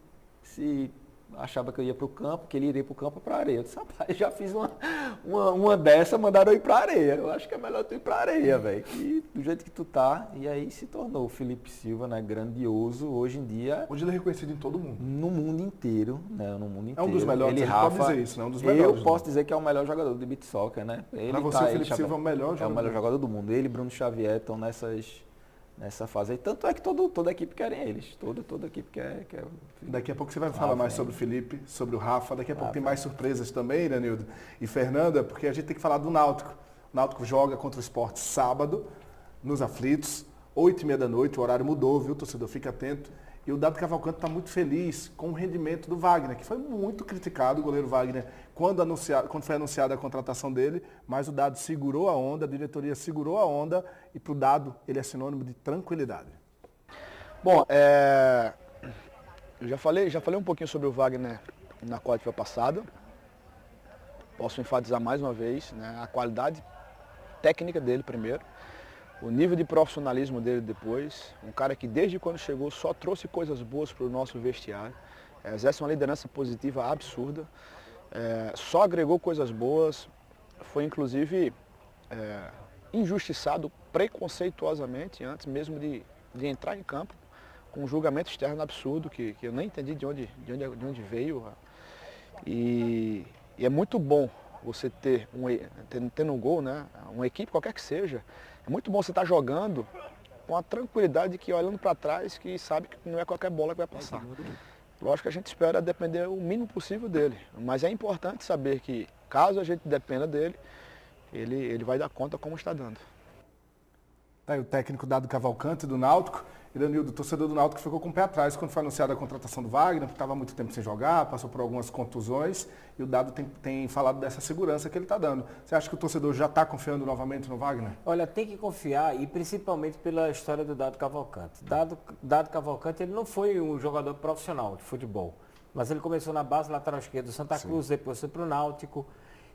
se achava que eu ia para o campo, que ele iria para o campo ou para a areia. Eu disse, rapaz, já fiz uma dessa, mandaram eu ir para a areia. Eu acho que é melhor tu ir para a areia, velho. Que do jeito que tu tá. E aí se tornou o Felipe Silva, né, grandioso. Hoje em dia... Hoje ele é reconhecido em todo mundo. No mundo inteiro, né, no mundo inteiro. É um dos melhores, ele, Rafa, pode dizer isso, né? Um dos melhores. Eu posso dizer que é o melhor jogador do beach soccer, né? Para você, o Felipe Silva é o melhor jogador? É o melhor jogador do mundo. Ele e Bruno Xavier estão nessa fase aí. Tanto é que toda a equipe querem eles. Toda a equipe quer. Daqui a pouco você vai falar mais sobre o Felipe, sobre o Rafa. Daqui a pouco tem mais surpresas também, Iranildo e Fernanda, porque a gente tem que falar do Náutico. O Náutico joga contra o Sport sábado, nos Aflitos, 8h30 da noite. O horário mudou, viu, torcedor? Fica atento. E o Dado Cavalcante está muito feliz com o rendimento do Wagner, que foi muito criticado, o goleiro Wagner, quando foi anunciada a contratação dele, mas o Dado segurou a onda, a diretoria segurou a onda, e para o Dado ele é sinônimo de tranquilidade. Bom, eu já falei um pouquinho sobre o Wagner na coletiva passada. Posso enfatizar mais uma vez, né, a qualidade técnica dele primeiro, o nível de profissionalismo dele depois, um cara que desde quando chegou só trouxe coisas boas para o nosso vestiário, exerce uma liderança positiva absurda, só agregou coisas boas, foi inclusive injustiçado preconceituosamente antes mesmo de entrar em campo, com um julgamento externo absurdo que eu nem entendi de onde veio. E é muito bom você ter no gol, né, uma equipe qualquer que seja. É muito bom você estar jogando com a tranquilidade que olhando para trás, que sabe que não é qualquer bola que vai passar. Lógico que a gente espera depender o mínimo possível dele, mas é importante saber que caso a gente dependa dele, ele vai dar conta como está dando. Tá aí o técnico Dado Cavalcante do Náutico. Iranildo, torcedor do Náutico, ficou com o pé atrás quando foi anunciada a contratação do Wagner, porque estava há muito tempo sem jogar, passou por algumas contusões, e o Dado tem falado dessa segurança que ele está dando. Você acha que o torcedor já está confiando novamente no Wagner? Olha, tem que confiar, e principalmente pela história do Dado Cavalcante. Dado Cavalcante, ele não foi um jogador profissional de futebol, mas ele começou na base lateral esquerda do Santa Cruz, depois foi para o Náutico,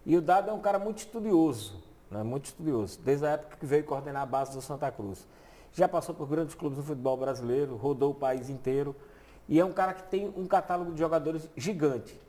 e o Dado é um cara muito estudioso, né? Muito estudioso, desde a época que veio coordenar a base do Santa Cruz. Já passou por grandes clubes do futebol brasileiro, rodou o país inteiro. E é um cara que tem um catálogo de jogadores gigante.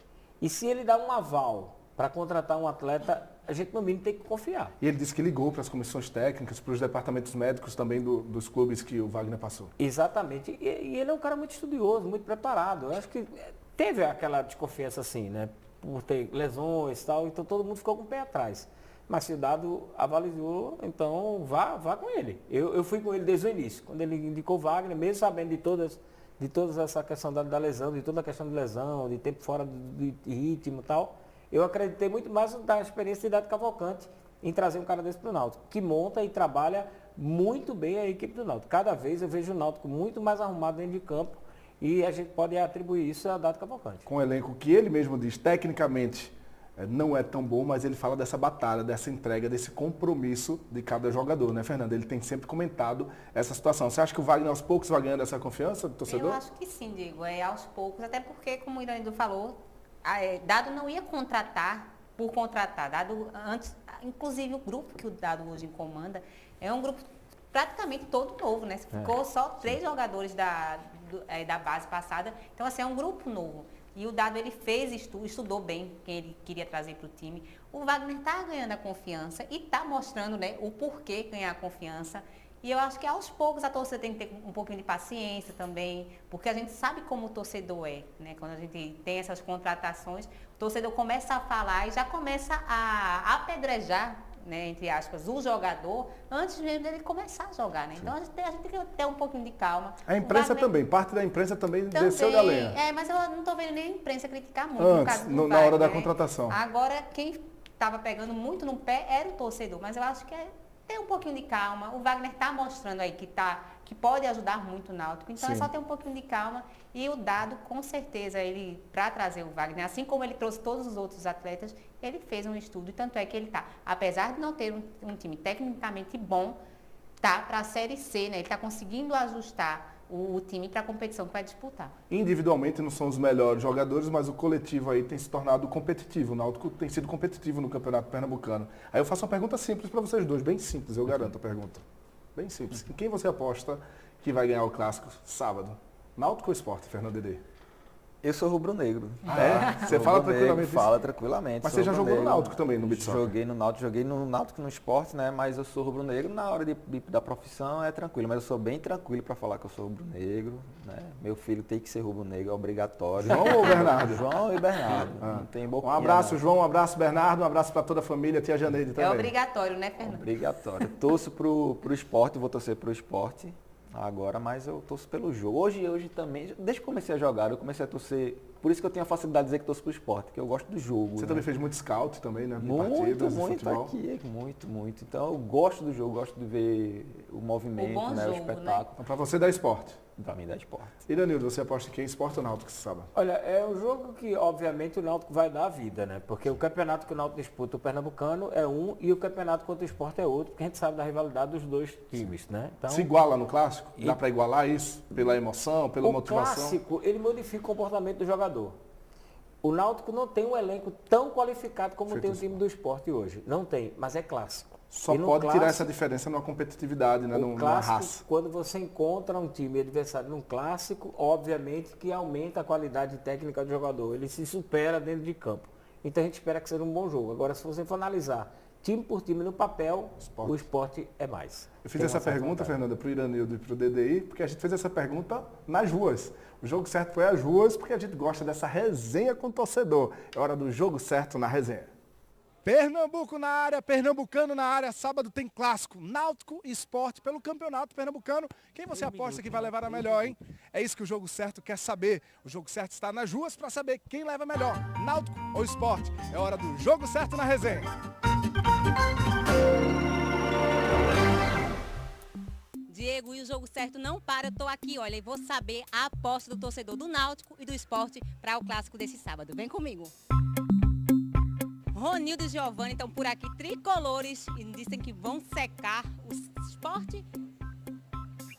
E se ele dá um aval para contratar um atleta, a gente no mínimo tem que confiar. E ele disse que ligou para as comissões técnicas, para os departamentos médicos também dos clubes que o Wagner passou. Exatamente. E ele é um cara muito estudioso, muito preparado. Eu acho que teve aquela desconfiança assim, né? Por ter lesões e tal, então todo mundo ficou com o pé atrás. Mas se o Dado avalizou, então vá com ele. Eu fui com ele desde o início, quando ele indicou o Wagner, mesmo sabendo de toda essa questão da lesão, de toda a questão de lesão, de tempo fora de ritmo e tal, eu acreditei muito mais na experiência de Dado Cavalcante em trazer um cara desse para o Náutico, que monta e trabalha muito bem a equipe do Náutico. Cada vez eu vejo o Náutico muito mais arrumado dentro de campo e a gente pode atribuir isso a Dado Cavalcante. Com o elenco que ele mesmo diz, tecnicamente, não é tão bom, mas ele fala dessa batalha, dessa entrega, desse compromisso de cada jogador, né, Fernanda? Ele tem sempre comentado essa situação. Você acha que o Wagner aos poucos vai ganhando essa confiança do torcedor? Eu acho que sim, Diego, aos poucos, até porque, como o Iranildo falou, Dado não ia contratar por contratar. Dado antes, inclusive o grupo que o Dado hoje comanda é um grupo praticamente todo novo, né? Ficou só 3 jogadores da base passada, então assim, é um grupo novo. E o Dado, ele estudou bem quem ele queria trazer para o time. O Wagner está ganhando a confiança e está mostrando, né, o porquê ganhar a confiança. E eu acho que aos poucos a torcida tem que ter um pouquinho de paciência também, porque a gente sabe como o torcedor é, né? Quando a gente tem essas contratações, o torcedor começa a falar e já começa a apedrejar né, entre aspas, o jogador, antes mesmo dele começar a jogar, né? Então a gente tem que ter um pouquinho de calma. A imprensa também, parte da imprensa também desceu da lenha. Mas eu não estou vendo nem a imprensa criticar muito Antes, no caso do na Wagner, hora da né? contratação. Agora, quem estava pegando muito no pé era o torcedor, mas eu acho que é ter um pouquinho de calma. O Wagner está mostrando aí que pode ajudar muito o Náutico, então é só ter um pouquinho de calma. E o Dado, com certeza, ele, para trazer o Wagner, assim como ele trouxe todos os outros atletas, ele fez um estudo, e tanto é que ele está, apesar de não ter um time tecnicamente bom, tá para a Série C, né? Ele está conseguindo ajustar o time para a competição que vai disputar. Individualmente não são os melhores jogadores, mas o coletivo aí tem se tornado competitivo. O Náutico tem sido competitivo no Campeonato Pernambucano. Aí eu faço uma pergunta simples para vocês dois, bem simples, eu garanto a pergunta. Bem simples. Em quem você aposta que vai ganhar o clássico sábado? Náutico ou Sport, Fernando Dedê? Eu sou rubro-negro. Você fala tranquilamente? Fala tranquilamente. Mas você já jogou no Náutico também, no beach soccer? Joguei no Náutico, no Sport, né? Mas eu sou rubro-negro. Na hora da profissão é tranquilo, mas eu sou bem tranquilo para falar que eu sou rubro-negro, né? Meu filho tem que ser rubro-negro, é obrigatório. João ou Bernardo? João e Bernardo. Não tem boquinha, um abraço, não. João, um abraço, Bernardo, um abraço para toda a família, tia Janeide também. É obrigatório, né, Fernando? Obrigatório. Torço pro Sport, vou torcer pro Sport agora, mas eu torço pelo jogo. Hoje também, desde que comecei a jogar, eu comecei a torcer. Por isso que eu tenho a facilidade de dizer que torço pro Sport, que eu gosto do jogo. Você também fez muito scout também, né? Muito aqui, muito. Então eu gosto do jogo, gosto de ver o movimento, né? O espetáculo. Né? Então, para você dá Sport. Para mim dá Sport. E Danilo, você aposta em quem? Sport ou Náutico, você sabe? Olha, é um jogo que obviamente o Náutico vai dar a vida, né? Porque o campeonato que o Náutico disputa, o Pernambucano, é um e o campeonato contra o Sport é outro, porque a gente sabe da rivalidade dos dois times, né? Então, se iguala no clássico? Dá para igualar isso? Pela emoção, pela motivação? O clássico, ele modifica o comportamento do jogador. O Náutico não tem um elenco tão qualificado como tem o time do Sport hoje. Não tem, mas é clássico. Só pode tirar essa diferença numa competitividade, né? Numa raça. Quando você encontra um time adversário num clássico, obviamente que aumenta a qualidade técnica do jogador. Ele se supera dentro de campo. Então a gente espera que seja um bom jogo. Agora, se você for analisar time por time no papel, o Sport é mais. Eu fiz essa pergunta, Fernanda, para o Iranildo e para o DDI, porque a gente fez essa pergunta nas ruas. O jogo certo foi às ruas, porque a gente gosta dessa resenha com o torcedor. É hora do jogo certo na resenha. Pernambuco na área, pernambucano na área, sábado tem clássico, Náutico e Sport pelo Campeonato Pernambucano. Quem você aposta que vai levar a melhor, hein? É isso que o jogo certo quer saber. O jogo certo está nas ruas para saber quem leva melhor, Náutico ou Sport. É hora do jogo certo na resenha. Diego, e o jogo certo não para, eu tô aqui, olha, e vou saber a aposta do torcedor do Náutico e do Sport para o clássico desse sábado. Vem comigo. Ronildo e Giovanni estão por aqui, tricolores, e dizem que vão secar o Sport.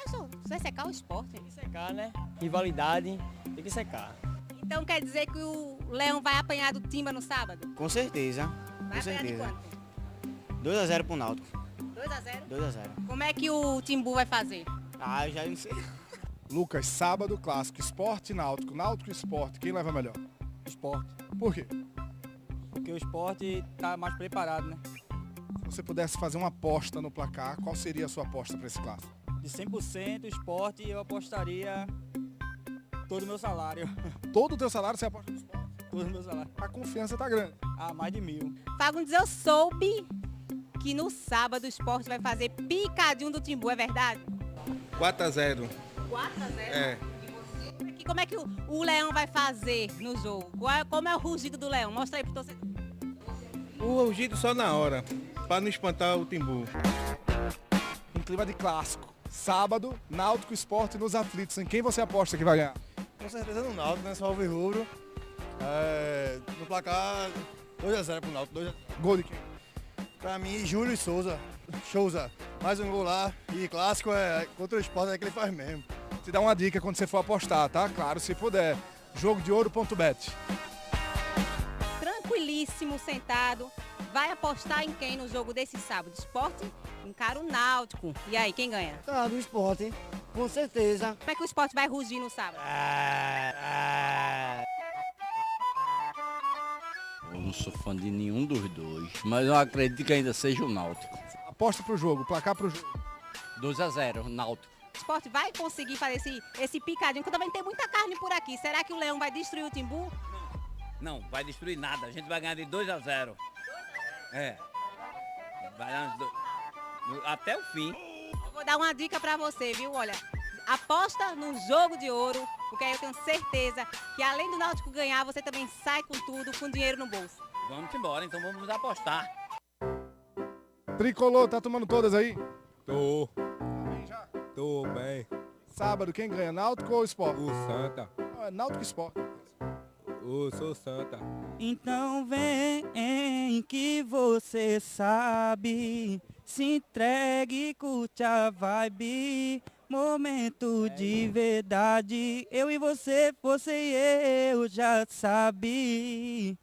Você vai secar o Sport? Tem que secar, né? Rivalidade, tem que secar. Então quer dizer que o Leão vai apanhar do Timba no sábado? Com certeza. Vai apanhar de quanto? 2-0 pro Náutico. 2-0? 2-0. Como é que o Timbu vai fazer? Ah, eu já não sei. Lucas, sábado, clássico, Sport e Náutico. Náutico e Sport, quem leva melhor? Sport. Por quê? Porque o Sport tá mais preparado, né? Se você pudesse fazer uma aposta no placar, qual seria a sua aposta para esse clássico? De 100% Sport, eu apostaria todo o meu salário. Todo o teu salário você aposta no Sport? Todo o meu salário. A confiança tá grande. Ah, mais de 1.000. Fagundes, eu soube que no sábado o Sport vai fazer picadinho do Timbu, é verdade? 4-0. 4-0? É. E como é que o Leão vai fazer no jogo? Como é o rugido do Leão? Mostra aí pro torcedor. O rugido só na hora, para não espantar o Timbu. Em clima de clássico, sábado, Náutico Sport nos aflitos. Em quem você aposta que vai ganhar? Com certeza no Náutico, né? Só alvirrubro. No placar, 2-0 pro Náutico. 2-0. Gol de quem? Pra mim, Júlio Souza. Mais um gol lá. E clássico contra o Sport é que ele faz mesmo. Te dá uma dica quando você for apostar, tá? Claro, se puder. Jogodeouro.bet. Tranquilíssimo, sentado. Vai apostar em quem no jogo desse sábado? Sport encara o Náutico. E aí, quem ganha? Ah, do Sport, com certeza. Como é que o Sport vai rugir no sábado? Eu não sou fã de nenhum dos dois, mas eu acredito que ainda seja o Náutico. Aposta pro jogo, placar pro jogo. 2-0, Náutico. O Sport vai conseguir fazer esse picadinho, porque também tem muita carne por aqui. Será que o Leão vai destruir o Timbu? Não, vai destruir nada. A gente vai ganhar de 2-0. É. Vai até o fim. Eu vou dar uma dica pra você, viu? Olha, aposta no jogo de ouro, porque aí eu tenho certeza que além do Náutico ganhar, você também sai com tudo, com dinheiro no bolso. Vamos embora, então vamos apostar. Tricolor, tá tomando todas aí? Tô. Tô bem. Sábado, quem ganha, Náutico ou Sport? O Santa. É Náutico e Sport. Eu sou Santa. Então vem que você sabe, se entregue, curte a vibe, momento de verdade, eu e você e eu já sabe.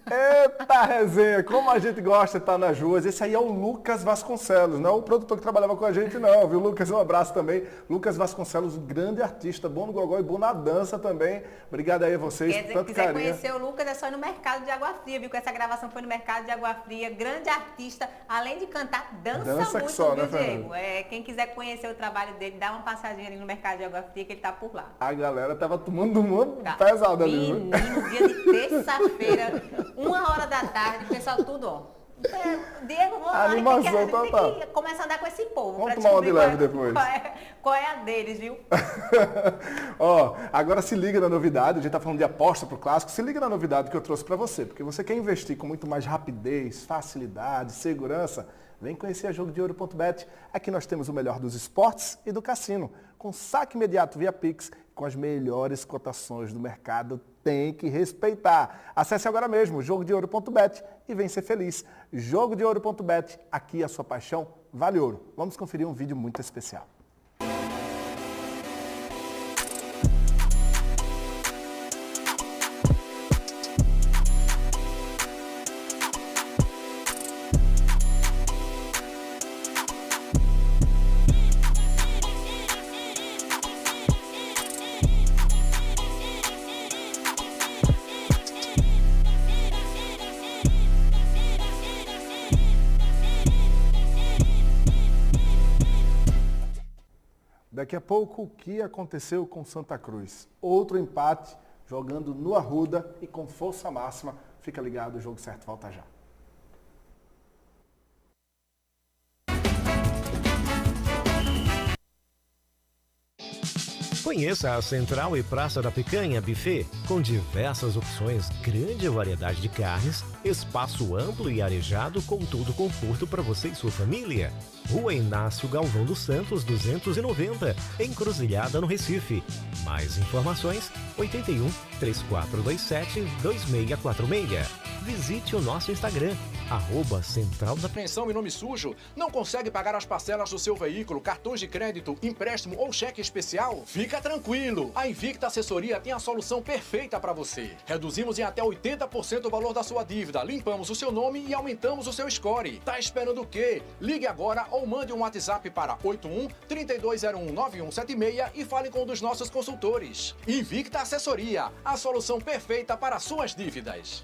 Eita resenha, como a gente gosta de estar nas ruas. Esse aí é o Lucas Vasconcelos, não é o produtor que trabalhava com a gente não, viu Lucas? Um abraço também. Lucas Vasconcelos, um grande artista, bom no gogó e bom na dança também. Obrigado aí a vocês por tanto carinho. Se quiser conhecer o Lucas, é só ir no Mercado de Água Fria, viu? Que essa gravação foi no Mercado de Água Fria. Grande artista, além de cantar, dança muito, só, viu, né, Diego? Quem quiser conhecer o trabalho dele, dá uma passadinha ali no Mercado de Água Fria, que ele tá por lá. A galera tava tomando pesado ali, viu? Menino, dia de terça-feira, 1h da tarde, o pessoal tudo, ó. Diego, animação total. Tem que começar a andar com esse povo. Vamos tomar uma de leve depois. Qual é a deles, viu? Ó, agora se liga na novidade, a gente tá falando de aposta pro clássico, se liga na novidade que eu trouxe para você, porque você quer investir com muito mais rapidez, facilidade, segurança, vem conhecer a jogodeouro.bet. Aqui nós temos o melhor dos esportes e do cassino, com saque imediato via Pix, com as melhores cotações do mercado. Tem que respeitar. Acesse agora mesmo jogodeouro.bet e vem ser feliz. Jogodeouro.bet, aqui a sua paixão vale ouro. Vamos conferir um vídeo muito especial. Daqui a pouco, o que aconteceu com Santa Cruz? Outro empate, jogando no Arruda e com força máxima. Fica ligado, o Jogo Certo volta já. Conheça a Central e Praça da Picanha Buffet, com diversas opções, grande variedade de carnes, espaço amplo e arejado com todo o conforto para você e sua família. Rua Inácio Galvão dos Santos, 290, Encruzilhada, no Recife. Mais informações, 81 3427 2646. Visite o nosso Instagram, @Central da Apreensão e nome sujo? Não consegue pagar as parcelas do seu veículo, cartões de crédito, empréstimo ou cheque especial? Fica tranquilo! A Invicta Assessoria tem a solução perfeita para você. Reduzimos em até 80% o valor da sua dívida, limpamos o seu nome e aumentamos o seu score. Tá esperando o quê? Ligue agora ou mande um WhatsApp para 81 3201 9176 e fale com um dos nossos consultores. Invicta Assessoria, a solução perfeita para suas dívidas.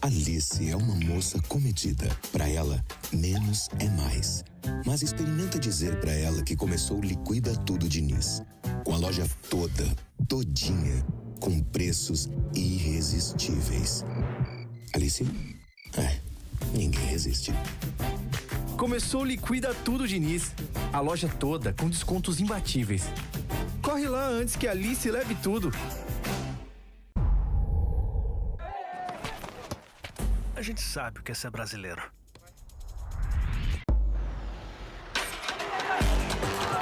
Alice é uma moça comedida. Para ela, menos é mais. Mas experimenta dizer para ela que começou o Liquida Tudo Diniz. Com a loja todinha, com preços irresistíveis. Alice? Ninguém resiste. Começou o Liquida Tudo Diniz. A loja toda com descontos imbatíveis. Corre lá antes que a Alice leve tudo. A gente sabe o que é ser brasileiro.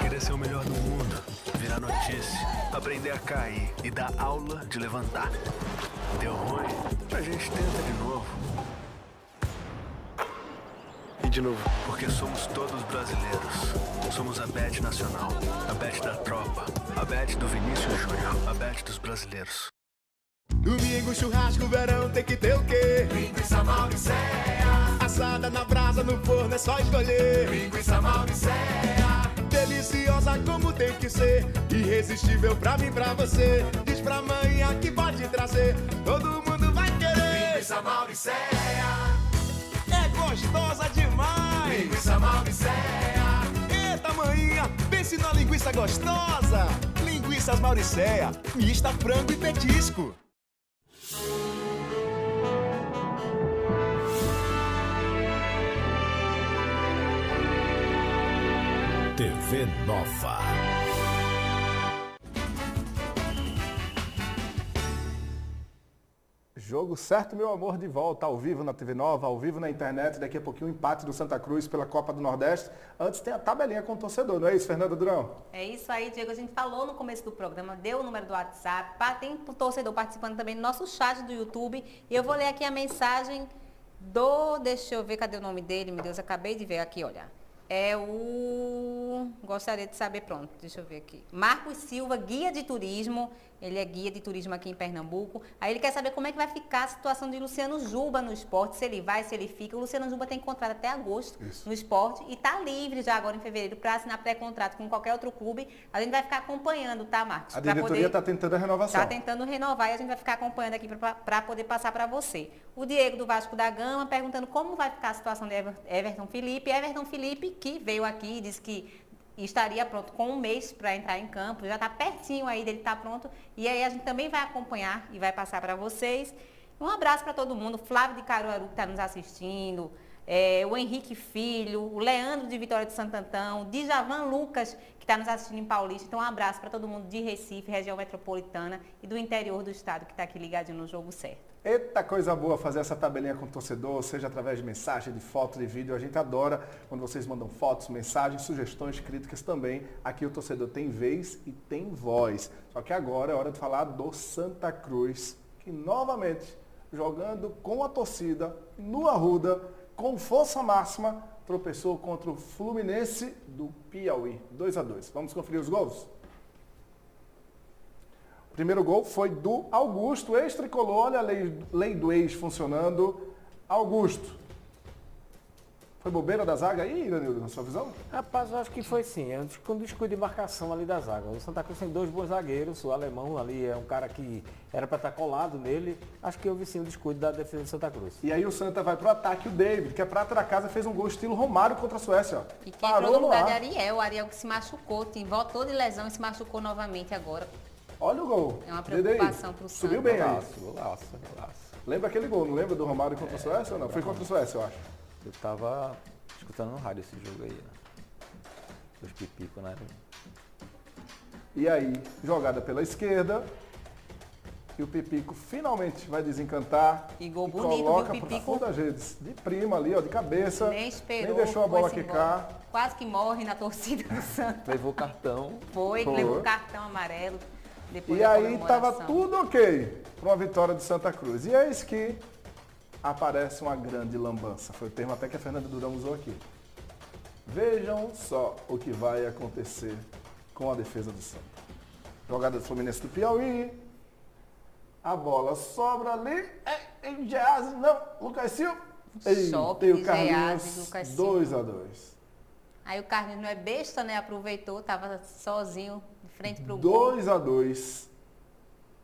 Querer ser o melhor do mundo, virar notícia, aprender a cair e dar aula de levantar. Deu ruim, a gente tenta de novo. E de novo, porque somos todos brasileiros. Somos a Bet Nacional, a Bet da Tropa, a Bet do Vinícius Júnior, a Bet dos brasileiros. Domingo, churrasco, verão, tem que ter o quê? Linguiça Mauricéia. Assada na brasa, no forno, é só escolher. Linguiça Mauricéia. Deliciosa como tem que ser. Irresistível pra mim, pra você. Diz pra manhã que pode trazer. Todo mundo vai querer. Linguiça Mauricéia. É gostosa demais. Linguiça Mauricéia. Eita, manhã, pense na linguiça gostosa. Linguiças Mauricéia. Mista, frango e petisco. TV Nova. Jogo certo, meu amor, de volta ao vivo na TV Nova, ao vivo na internet. Daqui a pouquinho o empate do Santa Cruz pela Copa do Nordeste. Antes tem a tabelinha com o torcedor, não é isso, Fernanda Durão? É isso aí, Diego. A gente falou no começo do programa, deu o número do WhatsApp. Tem o torcedor participando também no nosso chat do YouTube. E eu vou ler aqui a mensagem do... Deixa eu ver, cadê o nome dele? Meu Deus, acabei de ver aqui, olha. É o... Gostaria de saber, pronto, deixa eu ver aqui. Marcos Silva, guia de turismo. Ele é guia de turismo aqui em Pernambuco. Aí ele quer saber como é que vai ficar a situação de Luciano Juba no esporte, se ele vai, se ele fica. O Luciano Juba tem contrato até agosto no esporte e está livre já agora em fevereiro para assinar pré-contrato com qualquer outro clube. A gente vai ficar acompanhando, tá, Marcos? A diretoria está tentando a renovação. Está tentando renovar e a gente vai ficar acompanhando aqui para poder passar para você. O Diego do Vasco da Gama perguntando como vai ficar a situação de Everton Felipe. Everton Felipe, que veio aqui e disse que estaria pronto com 1 mês para entrar em campo, já está pertinho aí dele estar pronto. E aí a gente também vai acompanhar e vai passar para vocês. Um abraço para todo mundo, Flávio de Caruaru que está nos assistindo, o Henrique Filho, o Leandro de Vitória de Santo Antão, o Djavan Lucas que está nos assistindo em Paulista. Então um abraço para todo mundo de Recife, região metropolitana e do interior do estado que está aqui ligadinho no Jogo Certo. Eita, coisa boa fazer essa tabelinha com o torcedor, seja através de mensagem, de foto, de vídeo. A gente adora quando vocês mandam fotos, mensagens, sugestões, críticas também. Aqui o torcedor tem vez e tem voz. Só que agora é hora de falar do Santa Cruz, que novamente, jogando com a torcida, no Arruda, com força máxima, tropeçou contra o Fluminense do Piauí. 2-2. Vamos conferir os gols? O primeiro gol foi do Augusto, ex-tricolor. Olha a lei do ex funcionando. Augusto. Foi bobeira da zaga aí, Iranildo, na sua visão? Rapaz, eu acho que foi sim. É um descuido de marcação ali da zaga. O Santa Cruz tem 2 bons zagueiros. O alemão ali é um cara que era para estar colado nele. Acho que houve sim um descuido da defesa do Santa Cruz. E aí o Santa vai pro ataque. O David, que é prata da casa, fez um gol estilo Romário contra a Suécia. Ó. E quem entrou no lugar de Ariel. O Ariel que se machucou, voltou de lesão e se machucou novamente agora. Olha o gol. É uma preocupação para o Santa. Subiu bem aí. Golaço. Lembra aquele gol? Não lembra do Romário contra a Suécia ou não? Foi contra a Suécia, eu acho. Eu tava escutando no rádio esse jogo aí, né? Os Pipico, né? E aí, jogada pela esquerda. E o Pipico finalmente vai desencantar. E gol bonito, coloca viu, Pipico? pro fundo das redes. De prima ali, ó, de cabeça. Nem esperou. Nem deixou a bola quicar. Quase que morre na torcida do Santa. Levou cartão. Levou cartão amarelo. E aí estava tudo ok para uma vitória de Santa Cruz. E eis que aparece uma grande lambança. Foi o termo até que a Fernanda Durão usou aqui. Vejam só o que vai acontecer com a defesa do Santa. Jogada do Fluminense do Piauí. A bola sobra ali. Geazi, não. Lucas Silva. Tem o Carlinhos. 2-2. Aí o Carlinhos não é besta, né? Aproveitou, estava sozinho de frente para o gol. 2-2.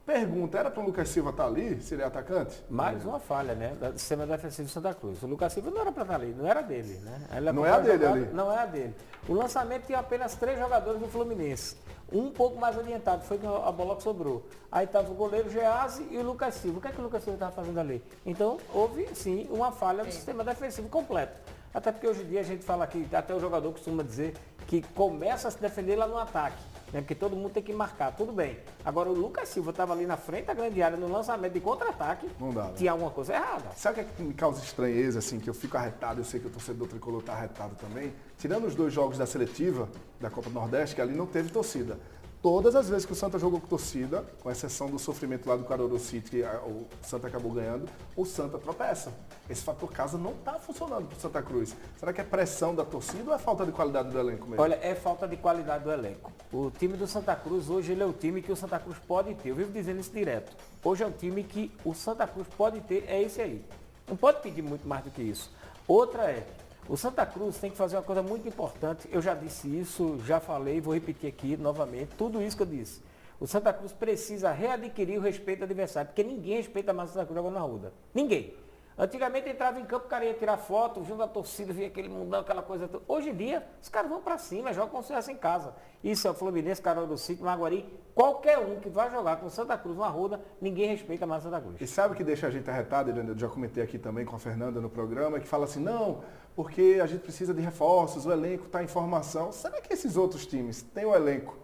Pergunta, era para o Lucas Silva estar ali, se ele é atacante? Mais uma falha, né? Do sistema defensivo do Santa Cruz. O Lucas Silva não era para estar ali, não era dele, né? Não é a dele ali? Não é a dele. O lançamento tinha apenas 3 jogadores do Fluminense. Um pouco mais adiantado, foi a bola que sobrou. Aí estava o goleiro Geazi e o Lucas Silva. O que é que o Lucas Silva estava fazendo ali? Então, houve sim uma falha do sistema defensivo completo. Até porque hoje em dia a gente fala que até o jogador costuma dizer que começa a se defender lá no ataque, né? Porque todo mundo tem que marcar, tudo bem. Agora o Lucas Silva estava ali na frente da grande área no lançamento de contra-ataque, tinha alguma coisa errada. Sabe o que me causa estranheza, assim, que eu fico arretado, eu sei que o torcedor tricolor está arretado também? Tirando os 2 jogos da seletiva, da Copa do Nordeste, que ali não teve torcida. Todas as vezes que o Santa jogou com torcida, com exceção do sofrimento lá do Caruru City, que o Santa acabou ganhando, o Santa tropeça. Esse fator casa não está funcionando para o Santa Cruz. Será que é pressão da torcida ou é falta de qualidade do elenco mesmo? Olha, é falta de qualidade do elenco. O time do Santa Cruz, hoje, ele é o time que o Santa Cruz pode ter. Eu vivo dizendo isso direto. Hoje é o time que o Santa Cruz pode ter, é esse aí. Não pode pedir muito mais do que isso. Outra é, o Santa Cruz tem que fazer uma coisa muito importante. Eu já disse isso, já falei, vou repetir aqui novamente, tudo isso que eu disse. O Santa Cruz precisa readquirir o respeito do adversário, porque ninguém respeita mais o Santa Cruz jogando na Arruda. Ninguém. Antigamente entrava em campo, o cara ia tirar foto, junto à torcida, via aquele mundão, aquela coisa toda. Hoje em dia, os caras vão pra cima, jogam como se estivesse em casa. Isso é o Fluminense, Carol do Sítio, Maguari. Qualquer um que vai jogar com Santa Cruz no Arruda, ninguém respeita mais Santa Cruz. E sabe o que deixa a gente arretado, Irene? Eu já comentei aqui também com a Fernanda no programa, que fala assim, não, porque a gente precisa de reforços, o elenco está em formação. Será que esses outros times têm o elenco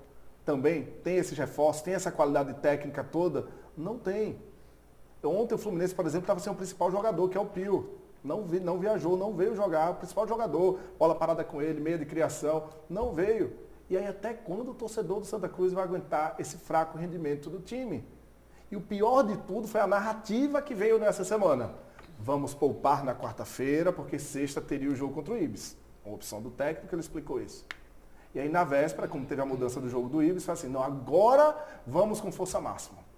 também? Tem esses reforços, tem essa qualidade técnica toda? Não tem. Ontem o Fluminense, por exemplo, estava sem o principal jogador, que é o Pio. Não viajou, não veio jogar. O principal jogador, bola parada com ele, meia de criação, não veio. E aí até quando o torcedor do Santa Cruz vai aguentar esse fraco rendimento do time? E o pior de tudo foi a narrativa que veio nessa semana. Vamos poupar na quarta-feira, porque sexta teria o jogo contra o Ibis. Uma opção do técnico, ele explicou isso. E aí na véspera, como teve a mudança do jogo do Ibis, foi assim, não, agora vamos com força máxima.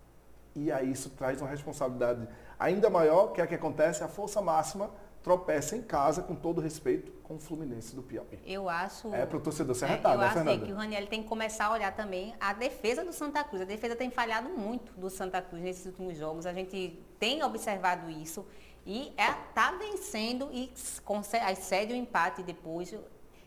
E aí isso traz uma responsabilidade ainda maior, que é o que acontece, a força máxima tropeça em casa, com todo respeito, com o Fluminense do Piauí. Eu acho... É para o torcedor ser arretado, né, Fernanda? Eu acho que o Raniel tem que começar a olhar também a defesa do Santa Cruz. A defesa tem falhado muito do Santa Cruz nesses últimos jogos. A gente tem observado isso e está vencendo e cede o empate depois.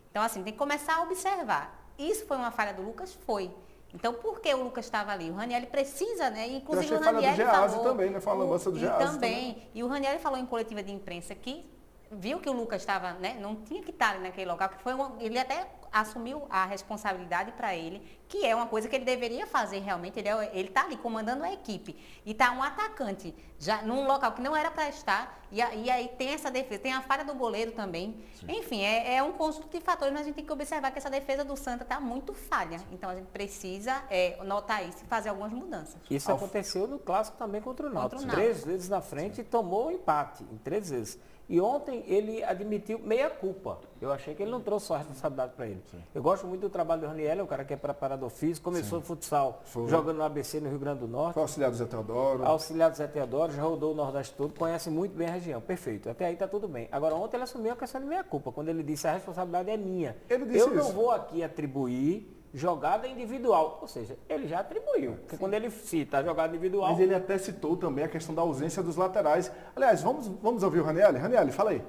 Então, assim, tem que começar a observar. Isso foi uma falha do Lucas? Foi. Então, por que o Lucas estava ali? O Raniel precisa, né? Inclusive o Raniel falou também, né? Falou a do Geazi também. E o Raniel falou em coletiva de imprensa que viu que o Lucas estava, né? Não tinha que estar ali naquele local, que ele até assumiu a responsabilidade para ele, que é uma coisa que ele deveria fazer realmente. Ele está ali comandando a equipe e está um atacante já num local que não era para estar. E aí tem essa defesa, tem a falha do goleiro também. Sim. Enfim, é um conjunto de fatores, mas a gente tem que observar que essa defesa do Santa está muito falha. Então a gente precisa notar isso e fazer algumas mudanças. Isso aconteceu no clássico também contra o Náutico. 3 vezes na frente e tomou o empate em 3 vezes. E ontem ele admitiu meia culpa. Eu achei que ele não trouxe só a responsabilidade para ele. Sim. Eu gosto muito do trabalho do Raniel, é um cara que é preparador físico, começou no futsal, jogando no ABC no Rio Grande do Norte. Foi auxiliar do Zé Teodoro. Auxiliar do Zé Teodoro, já rodou o Nordeste todo, conhece muito bem a região. Perfeito, até aí está tudo bem. Agora ontem ele assumiu a questão de meia culpa, quando ele disse a responsabilidade é minha. Ele disse Eu não vou aqui atribuir jogada individual, ou seja, ele já atribuiu, porque quando ele cita a jogada individual... Mas ele até citou também a questão da ausência dos laterais. Aliás, vamos ouvir o Raniel? Raniel, fala aí.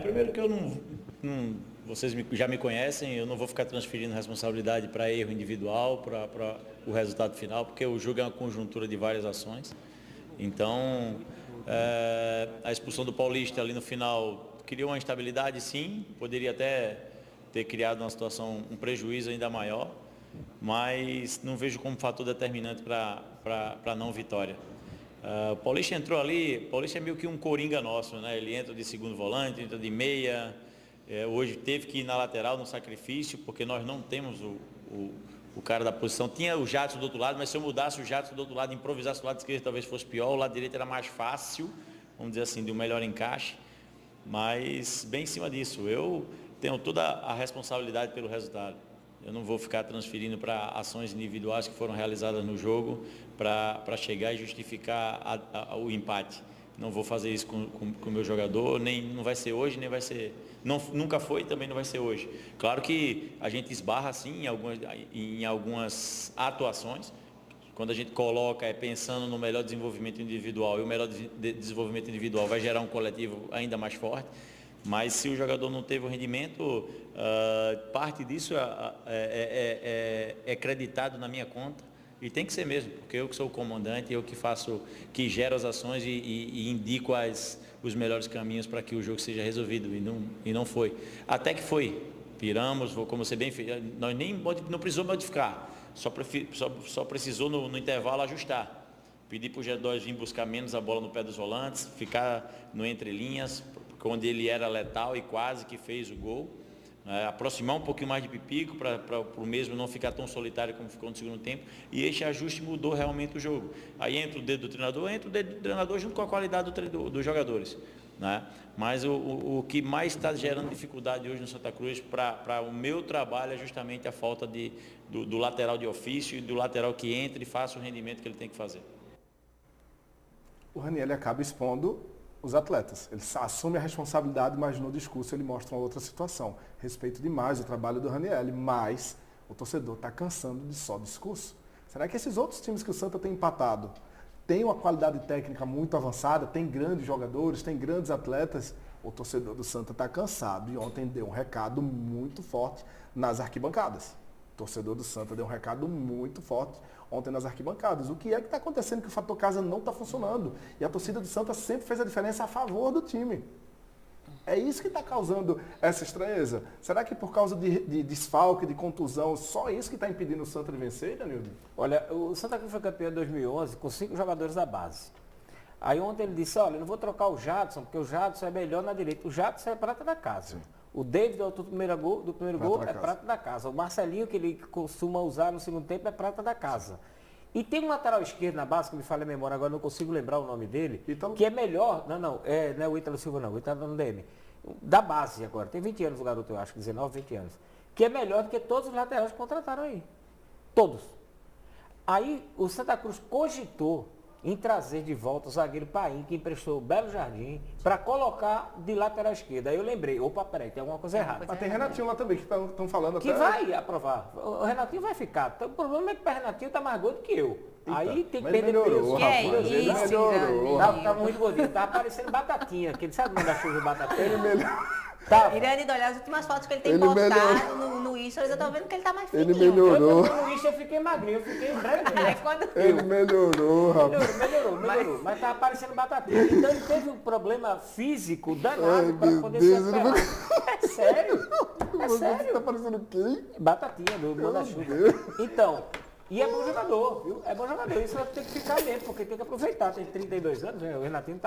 Primeiro que eu vocês já me conhecem, eu não vou ficar transferindo responsabilidade para erro individual, para o resultado final, porque o jogo é uma conjuntura de várias ações. Então, a expulsão do Paulista ali no final criou uma instabilidade, sim, poderia até ter criado uma situação, um prejuízo ainda maior, mas não vejo como fator determinante para a não vitória. O Paulista entrou ali, o Paulista é meio que um coringa nosso, né? Ele entra de segundo volante, entra de meia, hoje teve que ir na lateral no sacrifício, porque nós não temos o cara da posição. Tinha o Jadson do outro lado, mas se eu mudasse o Jadson do outro lado, improvisasse o lado esquerdo, talvez fosse pior, o lado direito era mais fácil, vamos dizer assim, de um melhor encaixe, mas bem em cima disso, eu tenho toda a responsabilidade pelo resultado. Eu não vou ficar transferindo para ações individuais que foram realizadas no jogo para chegar e justificar o empate. Não vou fazer isso com o meu jogador, não vai ser hoje, nem vai ser... nunca foi e também não vai ser hoje. Claro que a gente esbarra, sim, em algumas atuações. Quando a gente coloca pensando no melhor desenvolvimento individual, e o melhor desenvolvimento individual vai gerar um coletivo ainda mais forte. Mas se o jogador não teve o rendimento, parte disso é creditado na minha conta. E tem que ser mesmo, porque eu que sou o comandante, eu que gero as ações e indico os melhores caminhos para que o jogo seja resolvido. E não foi. Até que foi. Piramos, como você bem fez, nós não precisou modificar. Só precisou no intervalo ajustar. Pedir para o G2 vir buscar menos a bola no pé dos volantes, ficar no entrelinhas, onde ele era letal e quase que fez o gol. Aproximar um pouquinho mais de Pipico para o mesmo não ficar tão solitário como ficou no segundo tempo. E esse ajuste mudou realmente o jogo. Aí entra o dedo do treinador junto com a qualidade dos jogadores. Né? Mas o que mais está gerando dificuldade hoje no Santa Cruz para o meu trabalho é justamente a falta do lateral de ofício e do lateral que entre e faça o rendimento que ele tem que fazer. O Raniel acaba expondo os atletas. Ele assume a responsabilidade, mas no discurso ele mostra uma outra situação. Respeito demais o trabalho do Raniel, mas o torcedor está cansando de só discurso. Será que esses outros times que o Santa tem empatado tem uma qualidade técnica muito avançada, tem grandes jogadores, tem grandes atletas. O torcedor do Santa está cansado e ontem deu um recado muito forte nas arquibancadas. O torcedor do Santa deu um recado muito forte ontem nas arquibancadas. O que é que está acontecendo que o fator casa não está funcionando? E a torcida do Santa sempre fez a diferença a favor do time. É isso que está causando essa estranheza. Será que por causa de desfalque, de contusão, só isso que está impedindo o Santa de vencer, Danildo? Olha, o Santa Cruz foi campeão em 2011 com 5 jogadores da base. Aí ontem ele disse, olha, eu não vou trocar o Jadson, porque o Jadson é melhor na direita. O Jadson é prata da casa. Sim. O David, do primeiro gol, é prata da casa. O Marcelinho, que ele costuma usar no segundo tempo, é prata da casa. E tem um lateral esquerdo na base, que me falha a memória, agora não consigo lembrar o nome dele, que é melhor, não é o Ítalo Silva não, o Ítalo no DM, da base agora, tem 20 anos o garoto, eu acho, 19, 20 anos, que é melhor do que todos os laterais que contrataram aí, todos. Aí o Santa Cruz cogitou em trazer de volta o zagueiro Paim, que emprestou o Belo Jardim, para colocar de lateral esquerda. Aí eu lembrei, opa, peraí, tem alguma coisa errada. Mas tem Renatinho lá também, que estão falando que até... vai aprovar. O Renatinho vai ficar. Então, o problema é que o Renatinho está mais gordo que eu. Eita, aí tem que perder peso. Ele melhorou. Tava muito gordinho, tava parecendo batatinha, aquele sabe o da chuva batatinha? Ele melhorou. Tá. Irane, olhar as últimas fotos que ele tem postado no Instagram, eu tô vendo que ele tá mais fininho. Ele melhorou. No Insta eu fiquei magrinho, eu fiquei breve. Ele melhorou, rapaz. Melhorou. Mas tava parecendo batatinha. Então ele teve um problema físico danado para poder se recuperar. É sério? É sério? Tá parecendo quem? Batatinha do Manda-Chuva. Então, e é bom jogador, viu? É bom jogador. Isso vai ter que ficar mesmo, porque tem que aproveitar. Tem 32 anos, né? O Renatinho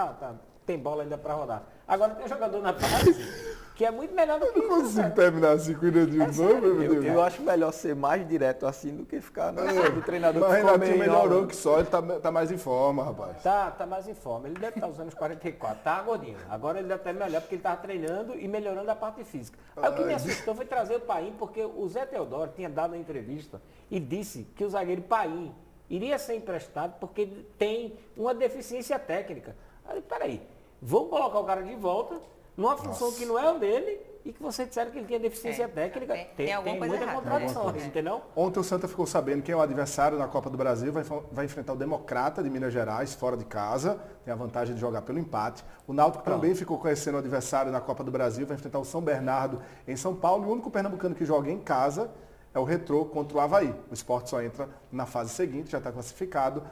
tem bola ainda para rodar. Agora tem um jogador na base que é muito melhor do que isso. Eu não consigo terminar assim com o Irandir, não, meu Deus. Eu acho melhor ser mais direto assim do que ficar no treinador. Mas o Renatinho melhorou que só, ele tá mais em forma, rapaz. Tá mais em forma. Ele deve estar usando os 44, tá gordinho. Agora ele deve estar melhor, porque ele estava treinando e melhorando a parte física. Aí o que me assustou foi trazer o Paim, porque o Zé Teodoro tinha dado uma entrevista e disse que o zagueiro Paim iria ser emprestado porque ele tem uma deficiência técnica. Aí, peraí, vamos colocar o cara de volta numa função que não é o dele e que você disseram que ele tinha deficiência técnica. Tem muita contradição, entendeu? Ontem o Santa ficou sabendo quem é o adversário na Copa do Brasil, vai enfrentar o Democrata de Minas Gerais, fora de casa, tem a vantagem de jogar pelo empate. O Náutico também ficou conhecendo o adversário na Copa do Brasil, vai enfrentar o São Bernardo em São Paulo, e o único pernambucano que joga em casa é o Retrô contra o Avaí. O Sport só entra na fase seguinte, já está classificado.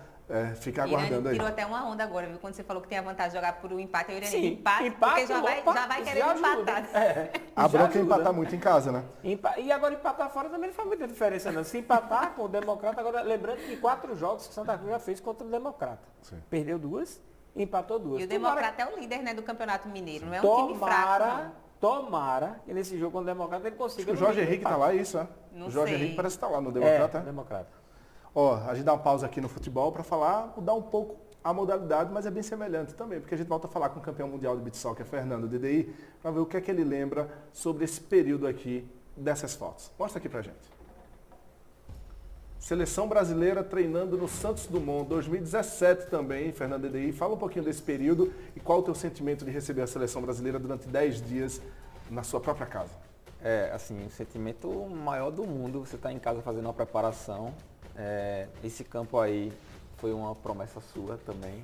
Fica aguardando aí. Tirou até uma onda agora, viu? Quando você falou que tem a vantagem de jogar por um empate, eu iria empate, porque já vai querer empatar. A bronca é empatar muito em casa, né? E agora empatar fora também não faz muita diferença, não. Se empatar com o Democrata, agora lembrando que 4 jogos que o Santa Cruz já fez contra o Democrata. Sim. Perdeu 2, empatou 2. E o Democrata é o líder, né, do Campeonato Mineiro, não é um time fraco. Tomara que nesse jogo com o Democrata ele consiga... O Jorge Henrique tá lá, isso, né? Não o Jorge sei. Henrique parece que tá lá no Democrata. Democrata. Ó, a gente dá uma pausa aqui no futebol para mudar um pouco a modalidade, mas é bem semelhante também, porque a gente volta a falar com o campeão mundial de beach soccer, Fernando DDI, para ver o que é que ele lembra sobre esse período aqui dessas fotos. Mostra aqui pra gente. Seleção brasileira treinando no Santos Dumont, 2017 também, Fernando DDI. Fala um pouquinho desse período e qual o teu sentimento de receber a seleção brasileira durante 10 dias na sua própria casa. Assim, o sentimento maior do mundo, você está em casa fazendo uma preparação. Esse campo aí foi uma promessa sua também,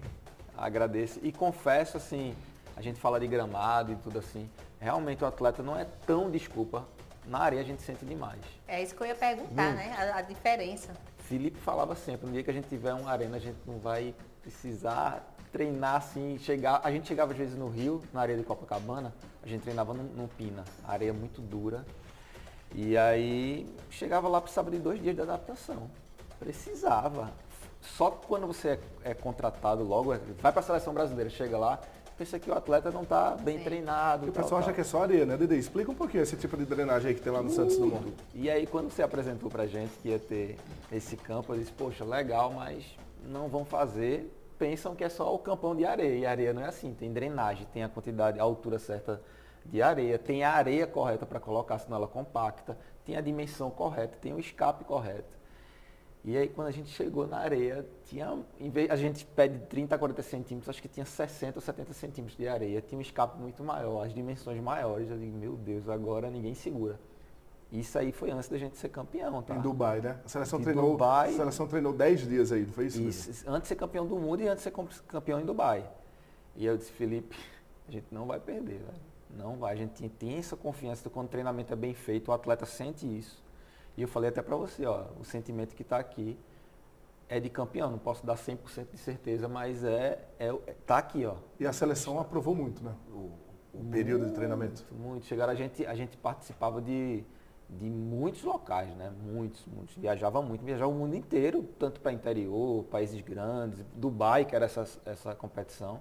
agradeço e confesso assim, a gente fala de gramado e tudo assim, realmente o atleta não é tão desculpa, na areia a gente sente demais. É isso que eu ia perguntar, né, a diferença. Felipe falava sempre, no dia que a gente tiver uma arena a gente não vai precisar treinar assim, a gente chegava às vezes no Rio, na areia de Copacabana, a gente treinava no Pina, a areia muito dura, e aí chegava lá precisava de 2 dias de adaptação. Precisava. Só que quando você é contratado logo, vai para a seleção brasileira, chega lá, pensa que o atleta não está bem treinado. E o pessoal acha que é só areia, né, Dede? Explica um pouquinho esse tipo de drenagem aí que tem lá no Santos Dumont. E aí quando você apresentou pra gente que ia ter esse campo, eu disse, poxa, legal, mas não vão fazer. Pensam que é só o campão de areia. E a areia não é assim, tem drenagem, tem a quantidade, a altura certa de areia, tem a areia correta para colocar, senão ela compacta, tem a dimensão correta, tem o escape correto. E aí quando a gente chegou na areia, a gente pede 30 a 40 centímetros, acho que tinha 60 ou 70 centímetros de areia, tinha um escape muito maior, as dimensões maiores, eu digo, meu Deus, agora ninguém segura. Isso aí foi antes da gente ser campeão, tá? Em Dubai, né? A seleção treinou 10 dias aí, não foi isso? Isso, antes de ser campeão do mundo e antes de ser campeão em Dubai. E eu disse, Felipe, a gente não vai perder, velho. Não vai. A gente tem essa confiança quando o treinamento é bem feito, o atleta sente isso. E eu falei até para você, ó, o sentimento que está aqui é de campeão. Não posso dar 100% de certeza, mas tá aqui, ó. E a seleção aprovou muito, né? O período de treinamento. Muito. Chegaram, a gente participava de muitos locais, né? Muitos. Viajava o mundo inteiro, tanto para interior, países grandes, Dubai, que era essa competição.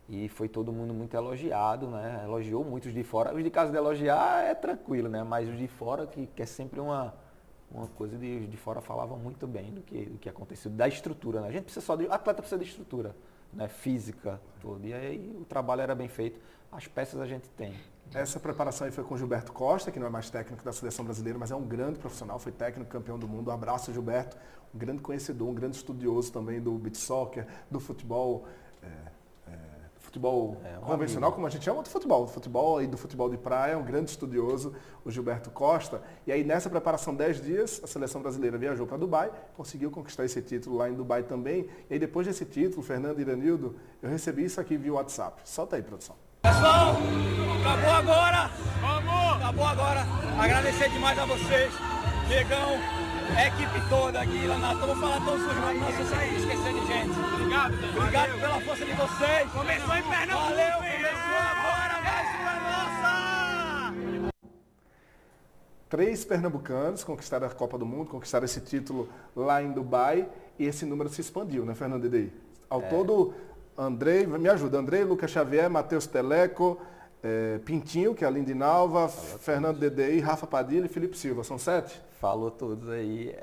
E foi todo mundo muito elogiado, né? Elogiou muitos de fora. Os de casa de elogiar é tranquilo, né? Mas os de fora, que é sempre uma coisa de fora, falavam muito bem do que aconteceu, da estrutura, né? A gente precisa atleta precisa de estrutura, né? Física, tudo. E aí o trabalho era bem feito. As peças a gente tem. Essa preparação aí foi com o Gilberto Costa, que não é mais técnico da seleção brasileira, mas é um grande profissional, foi técnico campeão do mundo. Um abraço, Gilberto, um grande conhecedor, um grande estudioso também do beach soccer, do futebol convencional, como a gente chama, do futebol e do futebol de praia, um grande estudioso, o Gilberto Costa. E aí nessa preparação 10 dias, a seleção brasileira viajou para Dubai, conseguiu conquistar esse título lá em Dubai também. E aí depois desse título, Fernando e Iranildo, eu recebi isso aqui via WhatsApp. Solta aí, produção. Pessoal, acabou agora. Vamos! Acabou agora. Agradecer demais a vocês, Negão, a equipe toda aqui lá na Vou falar todos os nomes, não sei se aí esquecendo de gente. Obrigado pela força de vocês. Começou em Pernambuco. Valeu, começou agora, mais uma nossa! 3 pernambucanos conquistaram a Copa do Mundo, conquistaram esse título lá em Dubai e esse número se expandiu, né, Fernando Dedei? Ao todo, Andrei, me ajuda, Andrei, Lucas Xavier, Matheus Teleco, Pintinho, que é a Lindinalva, Fernando Dedei, Rafa Padilha e Felipe Silva. São 7? Falou todos aí.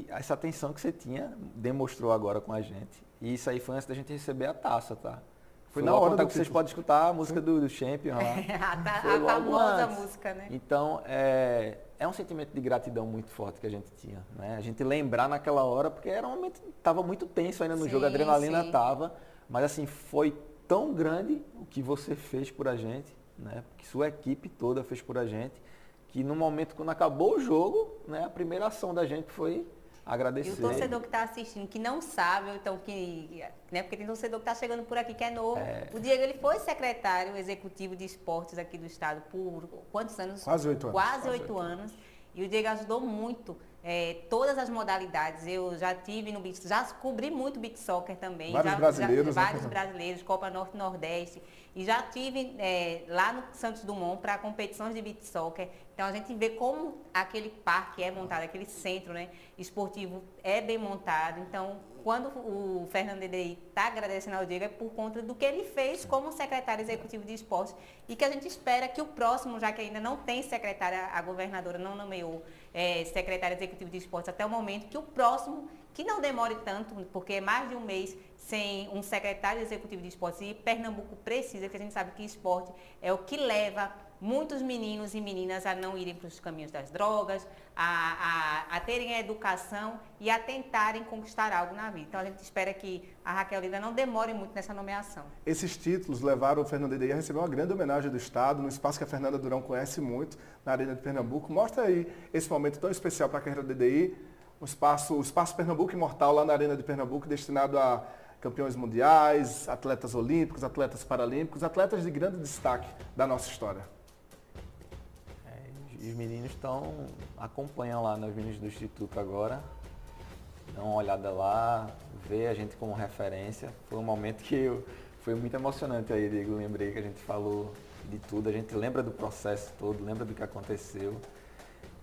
Essa atenção que você tinha, demonstrou agora com a gente. E isso aí foi antes da gente receber a taça, tá? Foi na hora que vocês podem escutar a música do Champion lá. A famosa música, né? Então, é um sentimento de gratidão muito forte que a gente tinha, né? A gente lembrar naquela hora, porque era um momento, estava muito tenso ainda no jogo, a adrenalina estava, mas assim, foi tão grande o que você fez por a gente, né? Que sua equipe toda fez por a gente, que no momento quando acabou o jogo, né, a primeira ação da gente foi agradecer. E o torcedor que está assistindo, que não sabe, ou então né, porque tem torcedor que está chegando por aqui que é novo. O Diego, ele foi secretário executivo de esportes aqui do estado por quantos anos? Quase 8 anos. Quase 8 anos. E o Diego ajudou muito todas as modalidades. Eu já tive no beach, já cobri muito beach soccer também. Vários vários brasileiros, Copa Norte e Nordeste. E já tive lá no Santos Dumont para competições de beach soccer. Então a gente vê como aquele parque é montado, aquele centro, né, esportivo é bem montado. Então, quando o Fernando Dedei está agradecendo ao Diego, é por conta do que ele fez como secretário executivo de esportes. E que a gente espera que o próximo, já que ainda não tem secretária, a governadora não nomeou secretário executivo de esportes até o momento, que o próximo, que não demore tanto, porque é mais de um mês sem um secretário executivo de esportes, e Pernambuco precisa, que a gente sabe que esporte é o que leva muitos meninos e meninas a não irem para os caminhos das drogas, a terem a educação e a tentarem conquistar algo na vida. Então a gente espera que a Raquel Lida não demore muito nessa nomeação. Esses títulos levaram o Fernando Dedei a receber uma grande homenagem do Estado, no espaço que a Fernanda Durão conhece muito, na Arena de Pernambuco. Mostra aí esse momento tão especial para a carreira do Dedei, o espaço Pernambuco Imortal lá na Arena de Pernambuco, destinado a campeões mundiais, atletas olímpicos, atletas paralímpicos, atletas de grande destaque da nossa história. Os meninos acompanham lá, né, os meninos do Instituto agora, dão uma olhada lá, vê a gente como referência. Foi um momento foi muito emocionante aí, Diego, lembrei que a gente falou de tudo, a gente lembra do processo todo, lembra do que aconteceu.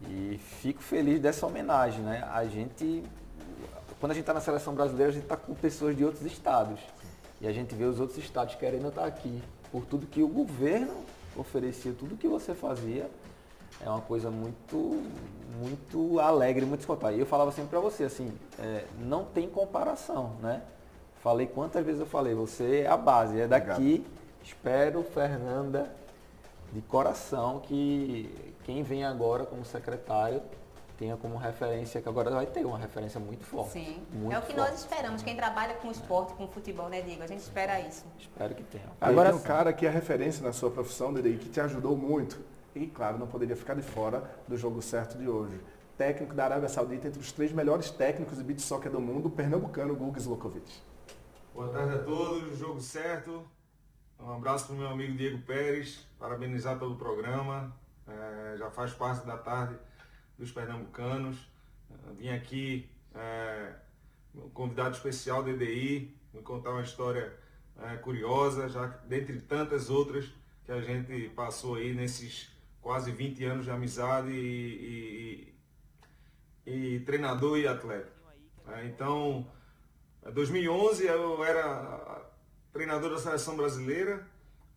E fico feliz dessa homenagem, né? Quando a gente está na seleção brasileira, a gente está com pessoas de outros estados. E a gente vê os outros estados querendo estar aqui, por tudo que o governo oferecia, tudo que você fazia. É uma coisa muito, muito alegre, muito espontânea. E eu falava sempre para você, assim, não tem comparação, né? Falei quantas vezes eu falei, você é a base, é daqui. Obrigado. Espero, Fernanda, de coração, que quem vem agora como secretário tenha como referência, que agora vai ter uma referência muito forte. Sim, muito é o que nós esperamos. Quem trabalha com esporte, com futebol, né, Diego? A gente espera isso. Espero que tenha. Agora tem um cara que é referência na sua profissão, Dedei, que te ajudou muito, e, claro, não poderia ficar de fora do jogo certo de hoje. Técnico da Arábia Saudita, entre os 3 melhores técnicos de beach soccer do mundo, o pernambucano Guga Zlokovic. Boa tarde a todos, jogo certo. Um abraço para o meu amigo Diego Pérez, parabenizar pelo programa. Já faz parte da tarde dos pernambucanos. Vim aqui, um convidado especial do EDI, me contar uma história curiosa, já dentre tantas outras que a gente passou aí nesses quase 20 anos de amizade e treinador e atleta. Então, em 2011 eu era treinador da seleção brasileira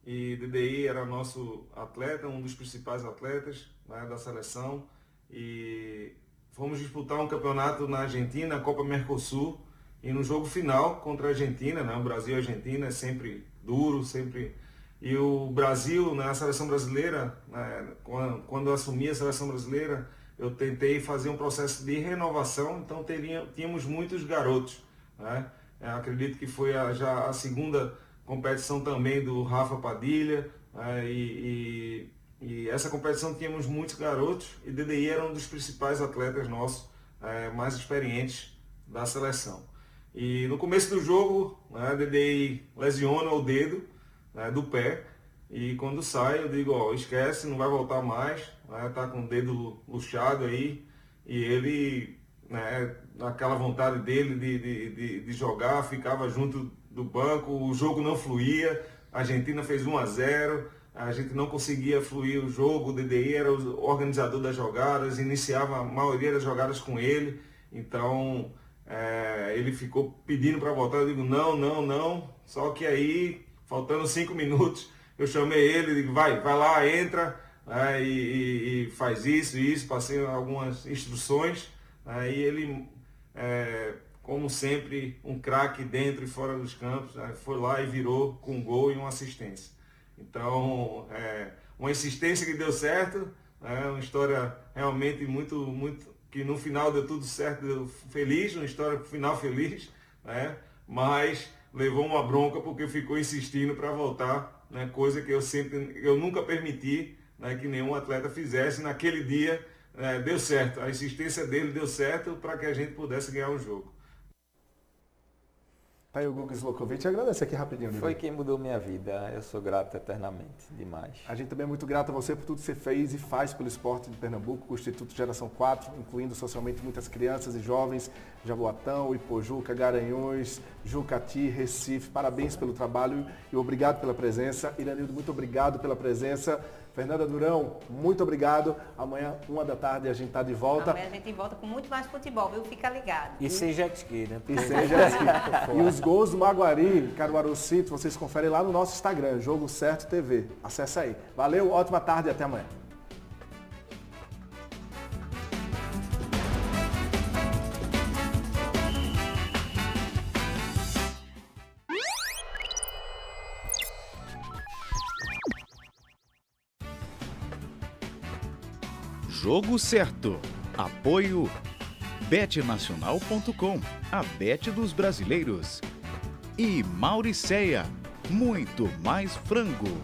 e DDI era nosso atleta, um dos principais atletas, né, da seleção, e fomos disputar um campeonato na Argentina, a Copa Mercosul, e no jogo final contra a Argentina, né, o Brasil e a Argentina é sempre duro, sempre. E o Brasil, né, a seleção brasileira, né, quando eu assumi a seleção brasileira, eu tentei fazer um processo de renovação, então tínhamos muitos garotos, né? Acredito que foi já a segunda competição também do Rafa Padilha, né? E essa competição tínhamos muitos garotos e DDI era um dos principais atletas nossos, mais experientes da seleção. E no começo do jogo, né, DDI lesiona o dedo, né, do pé, e quando sai eu digo, ó, esquece, não vai voltar mais, né, tá com o dedo luxado aí, e ele, né, naquela vontade dele de jogar, ficava junto do banco, o jogo não fluía, a Argentina fez 1-0, a gente não conseguia fluir o jogo, o DDI era o organizador das jogadas, iniciava a maioria das jogadas com ele, então ele ficou pedindo para voltar, eu digo não, só que aí, faltando 5 minutos, eu chamei ele, digo, vai lá, entra, e faz isso, passei algumas instruções, e ele, como sempre, um craque dentro e fora dos campos, foi lá e virou com um gol e uma assistência. Então, uma insistência que deu certo, uma história realmente muito, que no final deu tudo certo, deu feliz, uma história final feliz, mas levou uma bronca porque ficou insistindo para voltar, né, coisa que eu nunca permiti, né, que nenhum atleta fizesse. Naquele dia deu certo, a insistência dele deu certo para que a gente pudesse ganhar o jogo. Tá aí o Guga Zlokovic, agradeço aqui rapidinho. Foi quem mudou minha vida, eu sou grato eternamente, demais. A gente também é muito grato a você por tudo que você fez e faz pelo esporte de Pernambuco, com o Instituto Geração 4, incluindo socialmente muitas crianças e jovens, Jaboatão, Ipojuca, Garanhuns, Jucati, Recife. Parabéns pelo trabalho e obrigado pela presença. Iranildo, muito obrigado pela presença. Fernanda Durão, muito obrigado. Amanhã, 13h, a gente está de volta. Amanhã a gente volta com muito mais futebol, viu? Fica ligado. E sem jet ski, né? E sem jet ski. E os gols do Maguari, Caruaru City, vocês conferem lá no nosso Instagram, Jogo Certo TV. Acesse aí. Valeu, ótima tarde e até amanhã. Jogo Certo. Apoio betnacional.com, a bet dos brasileiros. E Mauricéia, muito mais frango.